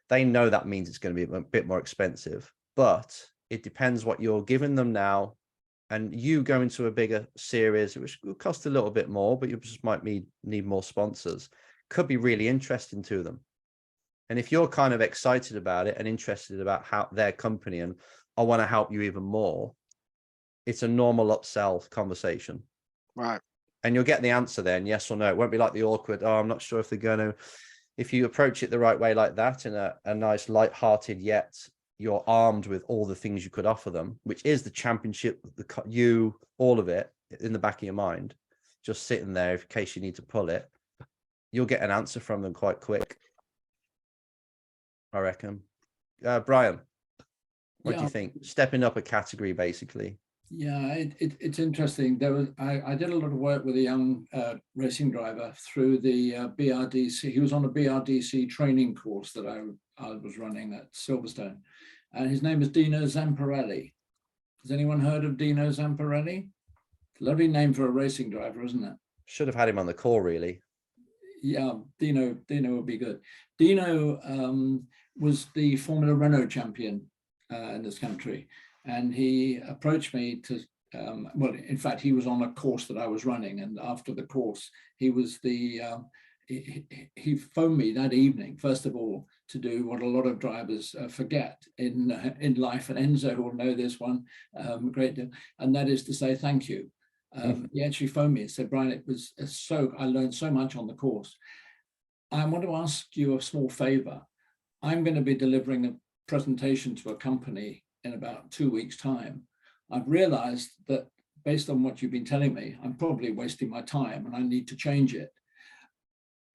They know that means it's going to be a bit more expensive, but it depends what you're giving them now. And you go into a bigger series, which will cost a little bit more, but you just might need more sponsors, could be really interesting to them. And if you're kind of excited about it and interested about how their company and I want to help you even more, it's a normal upsell conversation. Right. And you'll get the answer then, yes or no. It won't be like the awkward, oh, I'm not sure if they're going to. If you approach it the right way like that, in a nice, light-hearted, yet you're armed with all the things you could offer them, which is the championship, all of it in the back of your mind, just sitting there in case you need to pull it, you'll get an answer from them quite quick, I reckon. Brian, what do you think? Stepping up a category, basically. Yeah, it's interesting. I did a lot of work with a young racing driver through the BRDC. He was on a BRDC training course that I was running at Silverstone, and his name is Dino Zamparelli. Has anyone heard of Dino Zamparelli? Lovely name for a racing driver, isn't it? Should have had him on the call, really. Yeah, Dino would be good. Dino was the Formula Renault champion in this country. And he approached me to, well, in fact, he was on a course that I was running. And after the course, he was he phoned me that evening, first of all, to do what a lot of drivers forget in life. And Enzo will know this one a great deal. And that is to say thank you. He actually phoned me and said, Brian, it was I learned so much on the course. I want to ask you a small favor. I'm going to be delivering a presentation to a company in about 2 weeks' time. I've realized that based on what you've been telling me, I'm probably wasting my time and I need to change it.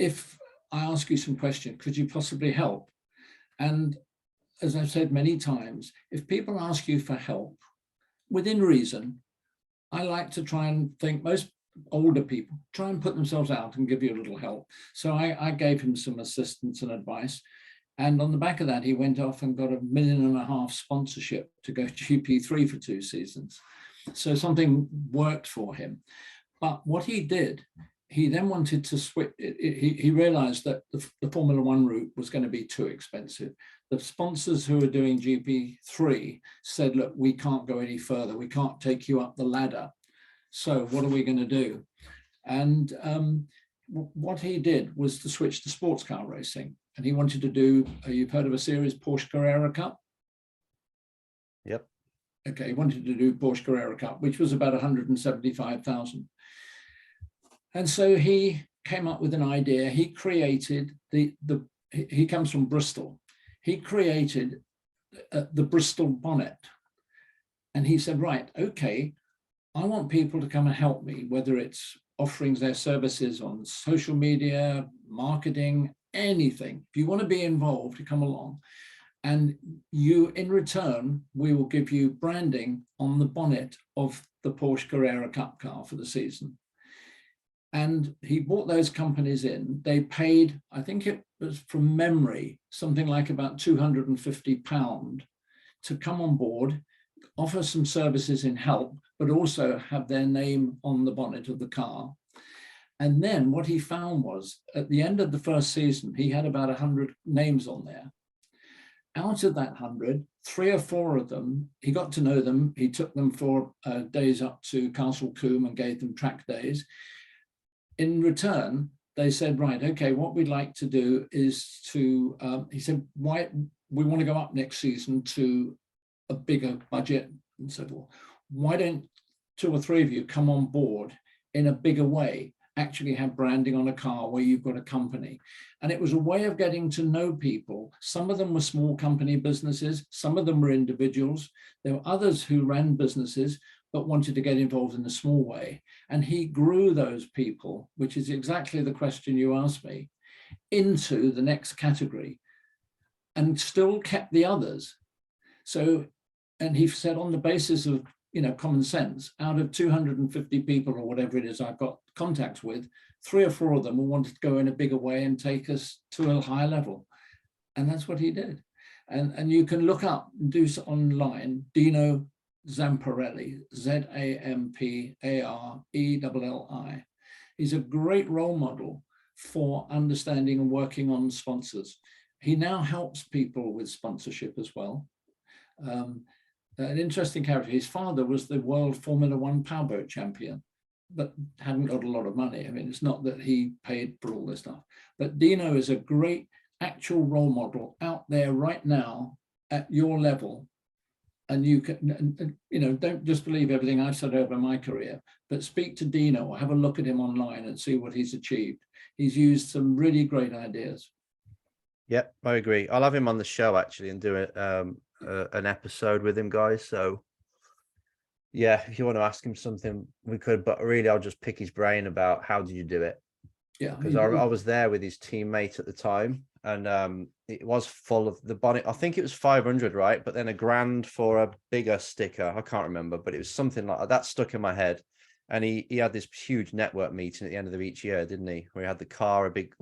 If I ask you some questions, could you possibly help? And as I've said many times, if people ask you for help, within reason, I like to try and think, most older people try and put themselves out and give you a little help. So I gave him some assistance and advice. And on the back of that, he went off and got $1.5 million sponsorship to go GP3 for 2 seasons. So something worked for him. But what he did, he then wanted to switch. He realized that the Formula One route was going to be too expensive. The sponsors who were doing GP3 said, look, we can't go any further. We can't take you up the ladder. So what are we going to do? And what he did was to switch to sports car racing. And he wanted to do, you've heard of a series, Porsche Carrera Cup? Yep. Okay, he wanted to do Porsche Carrera Cup, which was about 175,000. And so he came up with an idea. He created he comes from Bristol. He created the Bristol bonnet. And he said, right, okay, I want people to come and help me, whether it's offering their services on social media, marketing, anything. If you want to be involved, you come along. And you, in return, we will give you branding on the bonnet of the Porsche Carrera Cup car for the season. And he brought those companies in. They paid, I think it was from memory, something like about £250 to come on board, offer some services in help, but also have their name on the bonnet of the car. And then what he found was, at the end of the first season, he had about 100 names on there. Out of that 100, 3 or 4 of them, he got to know them. He took them for days up to Castle Combe and gave them track days. In return, they said, right, okay, what we'd like to do is to, he said, why we want to go up next season to a bigger budget and so forth. Why don't 2 or 3 of you come on board in a bigger way, actually have branding on a car where you've got a company? And it was a way of getting to know people. Some of them were small company businesses, some of them were individuals. There were others who ran businesses but wanted to get involved in a small way. And he grew those people, which is exactly the question you asked me, into the next category, and still kept the others. So, and he said, on the basis of, you know, common sense, out of 250 people or whatever it is I've got contacts with, 3 or 4 of them will want to go in a bigger way and take us to a higher level. And that's what he did. And you can look up and do online, Dino Zamparelli, Zamparelli. He's a great role model for understanding and working on sponsors. He now helps people with sponsorship as well. An interesting character. His father was the world Formula 1 powerboat champion, but hadn't got a lot of money. I mean, it's not that he paid for all this stuff, but Dino is a great actual role model out there right now at your level. And you can, you know, don't just believe everything I've said over my career, but speak to Dino or have a look at him online and see what he's achieved. He's used some really great ideas. Yep, I agree. I'll have him on the show actually and do an episode with him, guys. So yeah, if you want to ask him something, we could, but really I'll just pick his brain about how did you do it? Yeah, because I was there with his teammate at the time, and it was full of the bonnet. I think it was 500, right? But then $1,000 for a bigger sticker. I can't remember, but it was something like that stuck in my head. And he had this huge network meeting at the end of each year, didn't he? Where he had the car, a big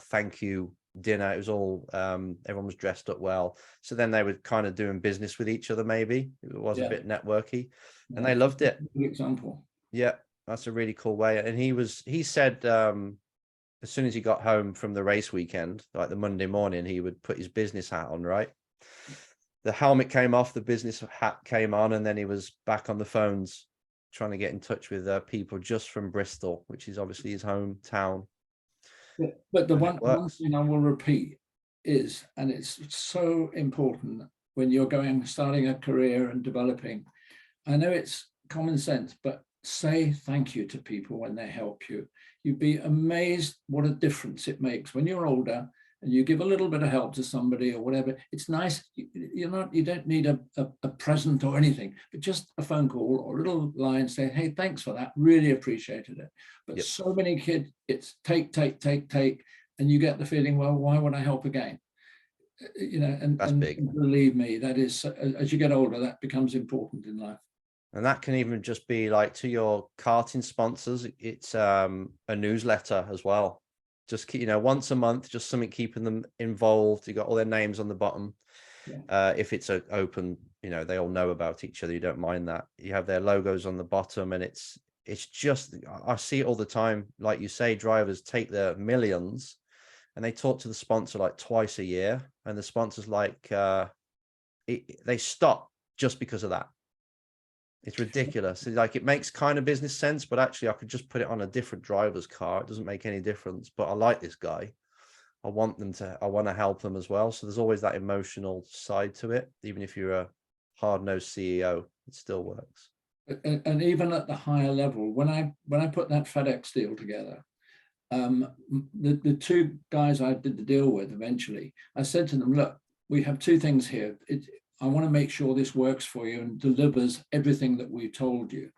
thank you dinner. It was all everyone was dressed up well. So then they were kind of doing business with each other. Maybe it was a bit networky, and they loved it. Good example. Yeah, that's a really cool way. And he said as soon as he got home from the race weekend, like the Monday morning, he would put his business hat on, right? The helmet came off, the business hat came on, and then he was back on the phones trying to get in touch with people just from Bristol, which is obviously his hometown. But the one thing I will repeat is, and it's so important when you're starting a career and developing, I know it's common sense, but say thank you to people when they help you. You'd be amazed what a difference it makes when you're older and you give a little bit of help to somebody or whatever. It's nice. You don't need a present or anything, but just a phone call or a little line saying, hey, thanks for that. Really appreciated it. But so many kids, it's take, and you get the feeling, well, why would I help again? You know, and believe me, that is, as you get older, that becomes important in life. And that can even just be like to your karting sponsors. It's a newsletter as well. Just, you know, once a month, just something keeping them involved. You got all their names on the bottom. Yeah. If it's open, you know, they all know about each other. You don't mind that. You have their logos on the bottom, and it's just, I see it all the time. Like you say, drivers take their millions and they talk to the sponsor like twice a year, and the sponsor's like, they stop just because of that. It's ridiculous. It's like, it makes kind of business sense, but actually I could just put it on a different driver's car. It doesn't make any difference, but I like this guy. I want to help them as well. So there's always that emotional side to it. Even if you're a hard-nosed CEO, it still works. And even at the higher level, when I put that FedEx deal together, the 2 guys I did the deal with eventually, I said to them, look, we have 2 things here. I want to make sure this works for you and delivers everything that we've told you.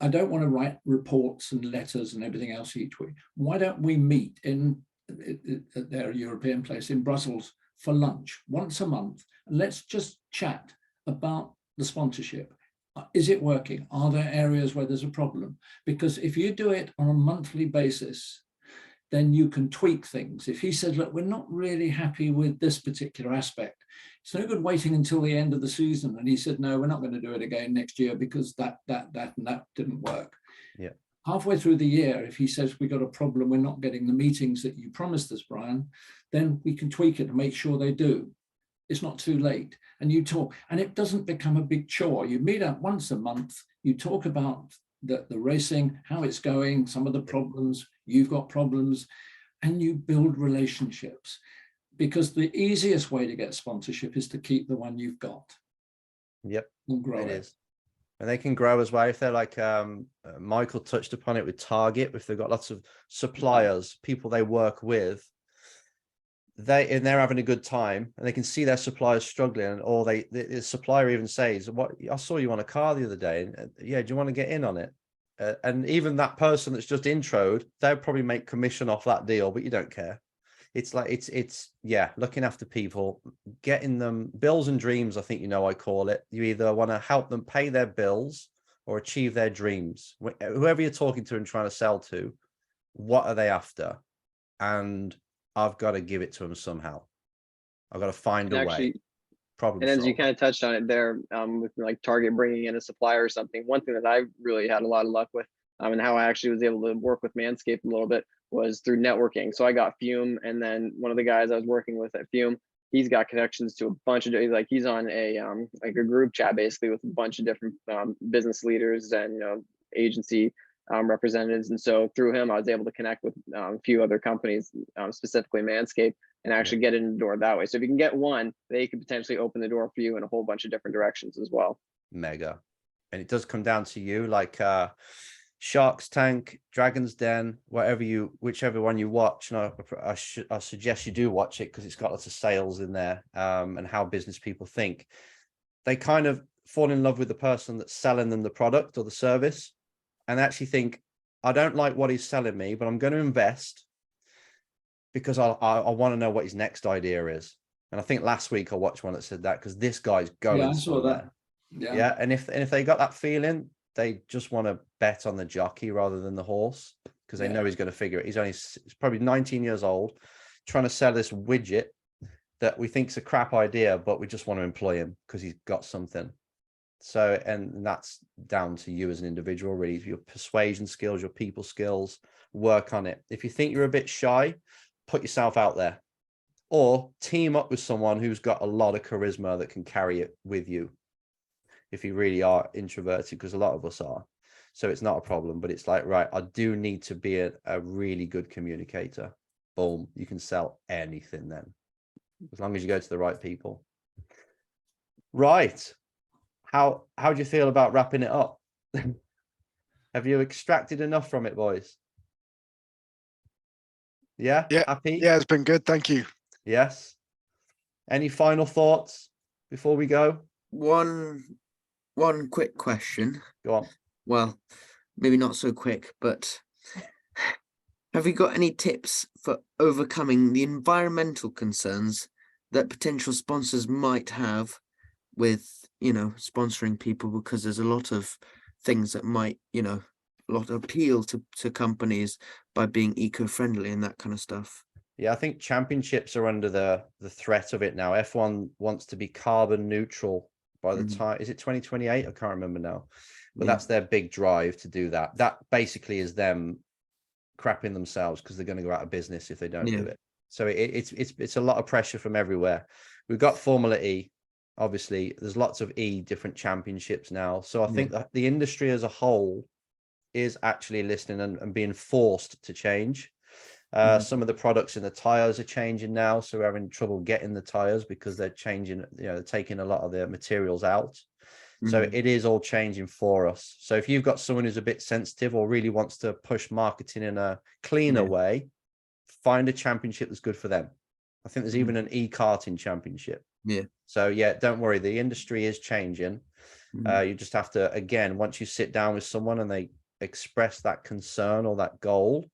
I don't want to write reports and letters and everything else each week. Why don't we meet at their European place in Brussels for lunch once a month, and let's just chat about the sponsorship. Is it working? Are there areas where there's a problem? Because if you do it on a monthly basis, then you can tweak things. If he said, look, we're not really happy with this particular aspect, it's no good waiting until the end of the season. And he said, no, we're not going to do it again next year because that didn't work. Yeah. Halfway through the year, if he says we got a problem, we're not getting the meetings that you promised us, Brian, then we can tweak it to make sure they do. It's not too late. And you talk, and it doesn't become a big chore. You meet up once a month, you talk about the racing, how it's going, some of the problems, you've got problems, and you build relationships. Because the easiest way to get sponsorship is to keep the one you've got. Yep, And grow it it. is. And they can grow as well if they're like Michael touched upon it with Target. If they've got lots of suppliers, people they work with, they're having a good time, and they can see their suppliers struggling, or the supplier even says, "What, I saw you on a car the other day, and yeah, do you want to get in on it?" And even that person that's just introed, they'll probably make commission off that deal, but you don't care. It's like it's yeah, looking after people, getting them bills and dreams. I think I call it. You either want to help them pay their bills or achieve their dreams. Whoever you're talking to and trying to sell to, what are they after? And I've got to give it to them somehow. I've got to find a way. Problem and as you solver. kind of touched on it there, with like Target bringing in a supplier or something, one thing that I really had a lot of luck with, and how I actually was able to work with Manscaped a little bit, was through networking. So I got Fume, and then one of the guys I was working with at Fume, he's got connections to a bunch of, like he's on a like a group chat basically with a bunch of different business leaders and agency representatives. And so through him, I was able to connect with a few other companies, specifically Manscaped, and actually get in the door that way. So if you can get one, they could potentially open the door for you in a whole bunch of different directions as well. Mega. And it does come down to you, like Shark's Tank, Dragon's Den, whichever one you watch. And I suggest you do watch it because it's got lots of sales in there, and how business people think. They kind of fall in love with the person that's selling them the product or the service, and actually think, I don't like what he's selling me, but I'm going to invest because I want to know what his next idea is. And I think last week I watched one that said that, because this guy's going somewhere. Yeah. And if they got that feeling, they just want to bet on the jockey rather than the horse, because they know he's going to figure it. He's probably 19 years old, trying to sell this widget that we think is a crap idea, but we just want to employ him because he's got something. So, and that's down to you as an individual, really. Your persuasion skills, your people skills, work on it. If you think you're a bit shy, put yourself out there, or team up with someone who's got a lot of charisma that can carry it with you. If you really are introverted, because a lot of us are, so it's not a problem. But it's like, right, I do need to be a really good communicator. Boom, you can sell anything then, as long as you go to the right people. Right. How do you feel about wrapping it up? Have you extracted enough from it, boys? Yeah. Happy? Yeah, it's been good. Thank you. Yes. Any final thoughts before we go? One quick question. Go on. Well, maybe not so quick, but have you got any tips for overcoming the environmental concerns that potential sponsors might have with, sponsoring people? Because there's a lot of things that might, a lot of appeal to companies by being eco-friendly and that kind of stuff. Yeah, I think championships are under the threat of it now. F1 wants to be carbon neutral by the time, is it 2028? I can't remember now, but that's their big drive to do that. That basically is them crapping themselves, because they're going to go out of business if they don't do it. So it's a lot of pressure from everywhere. We've got Formula E, obviously. There's lots of different championships now. So I think that the industry as a whole is actually listening and being forced to change. Some of the products in the tires are changing now, so we're having trouble getting the tires because they're changing, they're taking a lot of the materials out. So it is all changing for us. So if you've got someone who's a bit sensitive or really wants to push marketing in a cleaner way, find a championship that's good for them. I think there's even an e-karting championship. So don't worry, the industry is changing. You just have to, again, once you sit down with someone and they express that concern or that goal,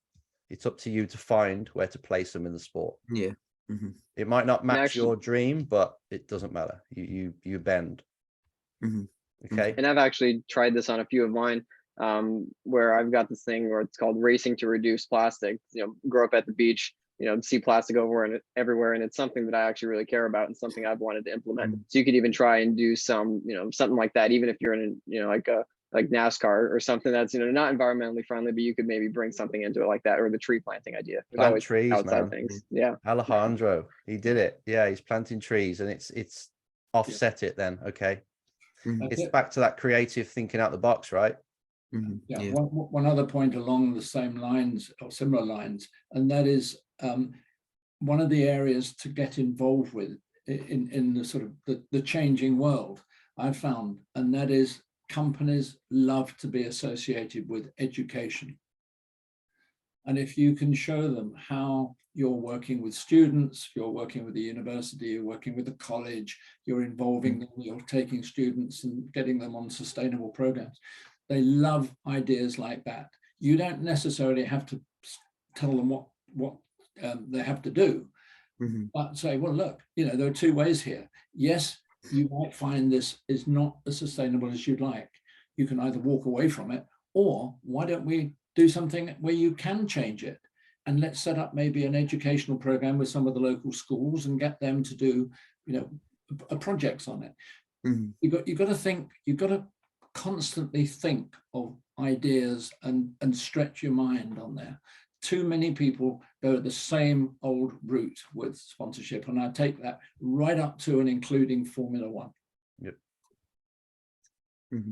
it's up to you to find where to place them in the sport. It might not match your dream, but it doesn't matter. You bend. Okay. And I've actually tried this on a few of mine, where I've got this thing where it's called racing to reduce plastic. Grow up at the beach, see plastic everywhere, and it's something that I actually really care about and something I've wanted to implement. So you could even try and do some, something like that, even if you're in, like NASCAR or something that's not environmentally friendly, but you could maybe bring something into it like that, or the tree planting idea. Plant trees, outside man. Things. Alejandro, he did it. He's planting trees, and it's offset it then. Okay. It's back to that creative thinking out the box, right? Yeah, Yeah. one other point along the same lines or similar lines, and that is one of the areas to get involved with in the sort of the changing world I've found, and that is companies love to be associated with education. And if you can show them how you're working with students, you're working with the university, you're working with the college, you're involving them, you're taking students and getting them on sustainable programs. They love ideas like that. You don't necessarily have to tell them what they have to do, but say, well, look, there are two ways here. Yes, you might find this is not as sustainable as you'd like. You can either walk away from it, or why don't we do something where you can change it? And let's set up maybe an educational program with some of the local schools and get them to do, projects on it. You've got to think, you've got to constantly think of ideas and stretch your mind on there. Too many people go the same old route with sponsorship, and I take that right up to and including Formula One. Yep.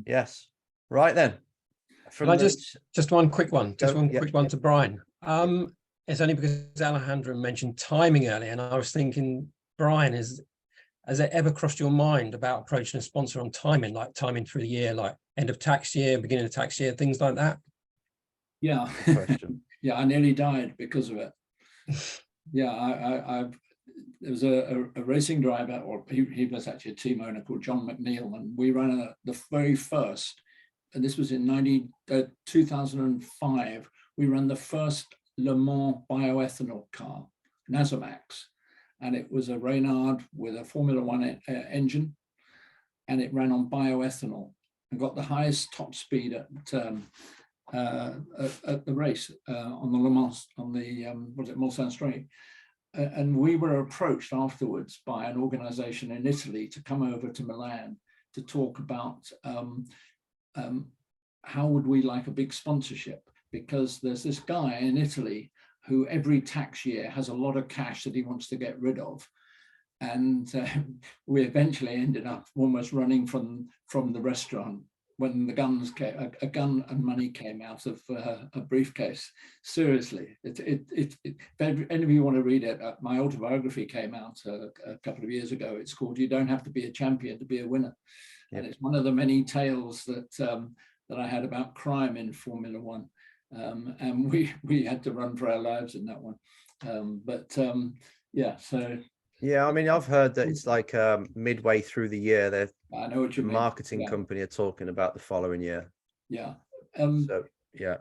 Yes. Right then. Can I just one quick one, quick one to Brian. It's only because Alejandro mentioned timing earlier, and I was thinking, Brian, has it ever crossed your mind about approaching a sponsor on timing, like timing through the year, like end of tax year, beginning of tax year, things like that? Yeah. Yeah, I nearly died because of it. Yeah, there was a racing driver, or he was actually a team owner called John McNeil, and we ran the very first, and this was in 2005, we ran the first Le Mans bioethanol car, Nasamax, and it was a Reynard with a Formula One engine, and it ran on bioethanol and got the highest top speed at the race on the Le Mans, on the Mulsanne Straight. And we were approached afterwards by an organization in Italy to come over to Milan to talk about how would we like a big sponsorship, because there's this guy in Italy who every tax year has a lot of cash that he wants to get rid of. And we eventually ended up almost running from the restaurant when the guns came, a gun and money came out of a briefcase. Seriously, if any of you want to read it, my autobiography came out a couple of years ago. It's called "You Don't Have to Be a Champion to Be a Winner," and it's one of the many tales that I had about crime in Formula One, and we had to run for our lives in that one. Yeah, so. Yeah, I mean, I've heard that it's like midway through the year, I know what you mean. Marketing company are talking about the following year. Yeah. So yeah.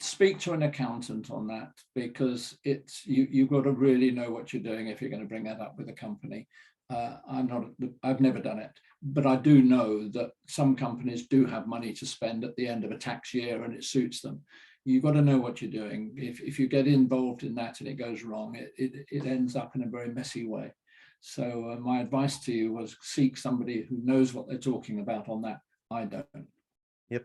Speak to an accountant on that, because you've got to really know what you're doing if you're going to bring that up with a company. I've never done it, but I do know that some companies do have money to spend at the end of a tax year and it suits them. You've got to know what you're doing. If you get involved in that and it goes wrong, it ends up in a very messy way. So my advice to you was seek somebody who knows what they're talking about on that. I don't. Yep.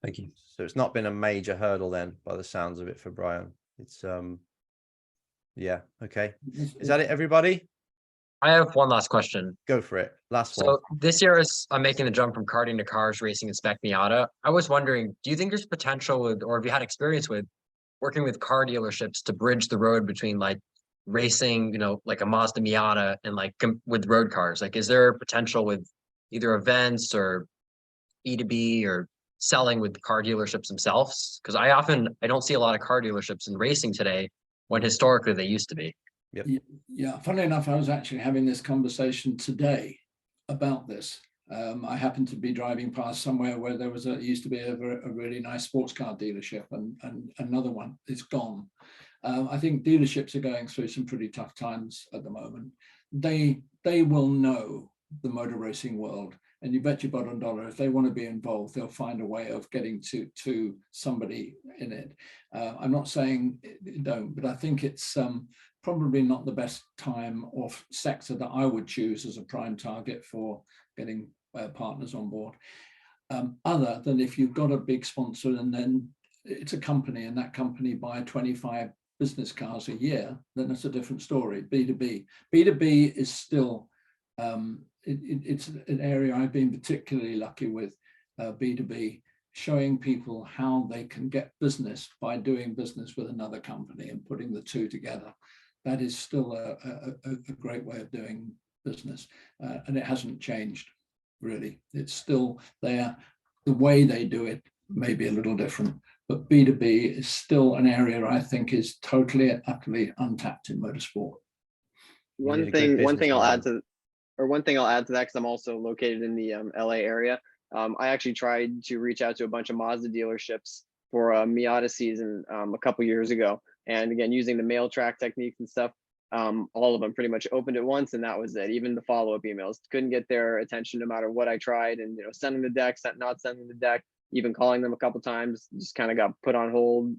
Thank you. So it's not been a major hurdle then, by the sounds of it, for Brian. It's yeah, okay. Is that it, everybody? I have one last question. Go for it. Last one. So this year, I'm making the jump from karting to cars, racing, and spec Miata. I was wondering, do you think there's potential with, or have you had experience with working with car dealerships to bridge the road between like racing, like a Mazda Miata, and like with road cars? Like, is there potential with either events or B2B or selling with car dealerships themselves? Because I don't see a lot of car dealerships in racing today, when historically they used to be. Yep. Yeah, funnily enough, I was actually having this conversation today about this. I happened to be driving past somewhere where there used to be a really nice sports car dealership, and another one. It's gone. I think dealerships are going through some pretty tough times at the moment. They will know the motor racing world, and you bet your bottom dollar if they want to be involved, they'll find a way of getting to somebody in it. I'm not saying don't, but I think it's probably not the best time or sector that I would choose as a prime target for getting partners on board. Other than if you've got a big sponsor and then it's a company and that company buy 25 business cars a year, then it's a different story. B2B is still, it's an area I've been particularly lucky with. B2B showing people how they can get business by doing business with another company and putting the two together. That is still a great way of doing business, and it hasn't changed really. It's still there. The way they do it may be a little different, but B2B is still an area I think is totally and utterly untapped in motorsport. One thing I'll add to that, because I'm also located in the LA area. I actually tried to reach out to a bunch of Mazda dealerships for a Miata season a couple years ago, and again using the mail track techniques and stuff. All of them pretty much opened at once, and that was it. Even the follow-up emails couldn't get their attention no matter what I tried, and sending the deck, not sending the deck, even calling them a couple times, just kind of got put on hold.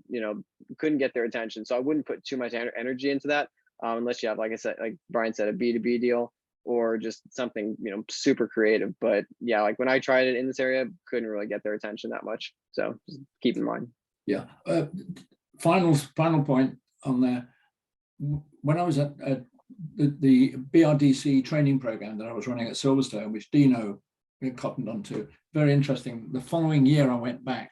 Couldn't get their attention. So I wouldn't put too much energy into that unless you have, like I said, like Brian said, a B2B deal or just something super creative. But yeah, like when I tried it in this area, couldn't really get their attention that much. So just keep in mind. Yeah. Final point on there. When I was at the BRDC training program that I was running at Silverstone, which Dino cottoned onto, very interesting. The following year, I went back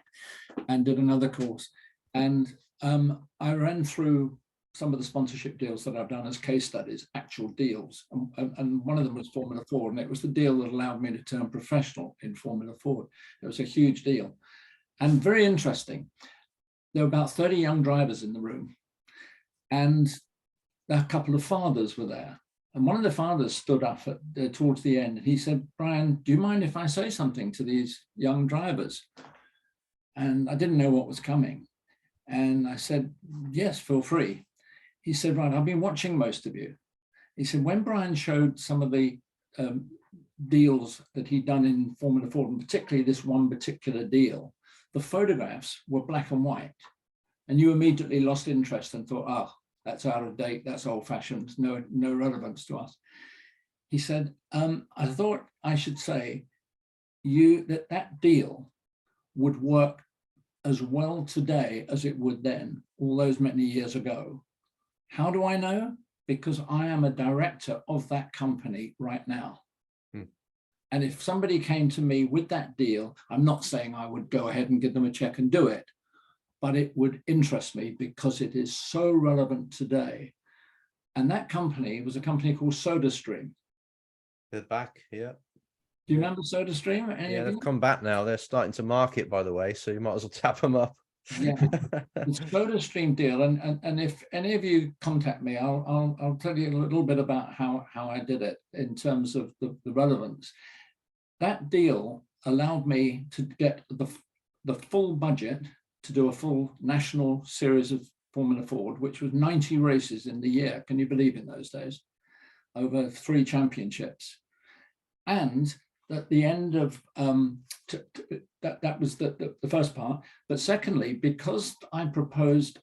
and did another course, and I ran through some of the sponsorship deals that I've done as case studies, actual deals, and one of them was Formula Ford, and it was the deal that allowed me to turn professional in Formula Ford. It was a huge deal, and very interesting. There were about 30 young drivers in the room, and a couple of fathers were there. And one of the fathers stood up towards the end, and he said, "Brian, do you mind if I say something to these young drivers?" And I didn't know what was coming. And I said, "Yes, feel free." He said, "Right, I've been watching most of you." He said, when Brian showed some of the deals that he'd done in Formula Ford, and particularly this one particular deal, the photographs were black and white. And you immediately lost interest and thought, "Oh, that's out of date, that's old fashioned, no relevance to us." He said, "I thought I should say that deal would work as well today as it would then, all those many years ago. How do I know? Because I am a director of that company right now. And if somebody came to me with that deal, I'm not saying I would go ahead and give them a check and do it, but it would interest me because it is so relevant today." And that company was a company called SodaStream. They're back, yeah. Do you remember SodaStream? Yeah, they've come back now. They're starting to market, by the way, so you might as well tap them up. Yeah, the SodaStream deal, and if any of you contact me, I'll tell you a little bit about how I did it in terms of the relevance. That deal allowed me to get the full budget to do a full national series of Formula Ford, which was 90 races in the year. Can you believe in those days? Over 3 championships. And at the end of that was the first part. But secondly, because I proposed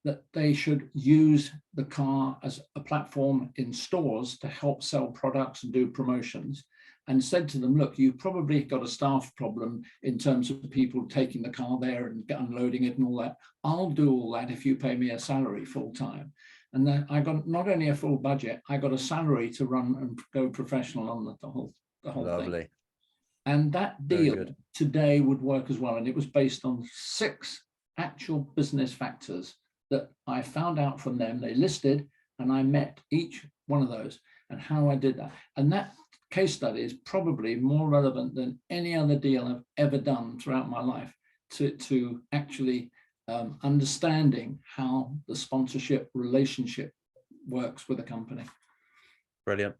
that they should use the car as a platform in stores to help sell products and do promotions, and said to them, "Look, you've probably got a staff problem in terms of people taking the car there and unloading it and all that. I'll do all that if you pay me a salary full time." And then I got not only a full budget, I got a salary to run and go professional on the whole Lovely. thing. And that deal today would work as well. And it was based on 6 actual business factors that I found out from them. They listed, and I met each one of those and how I did that. And that case study is probably more relevant than any other deal I've ever done throughout my life to actually understanding how the sponsorship relationship works with a company. Brilliant.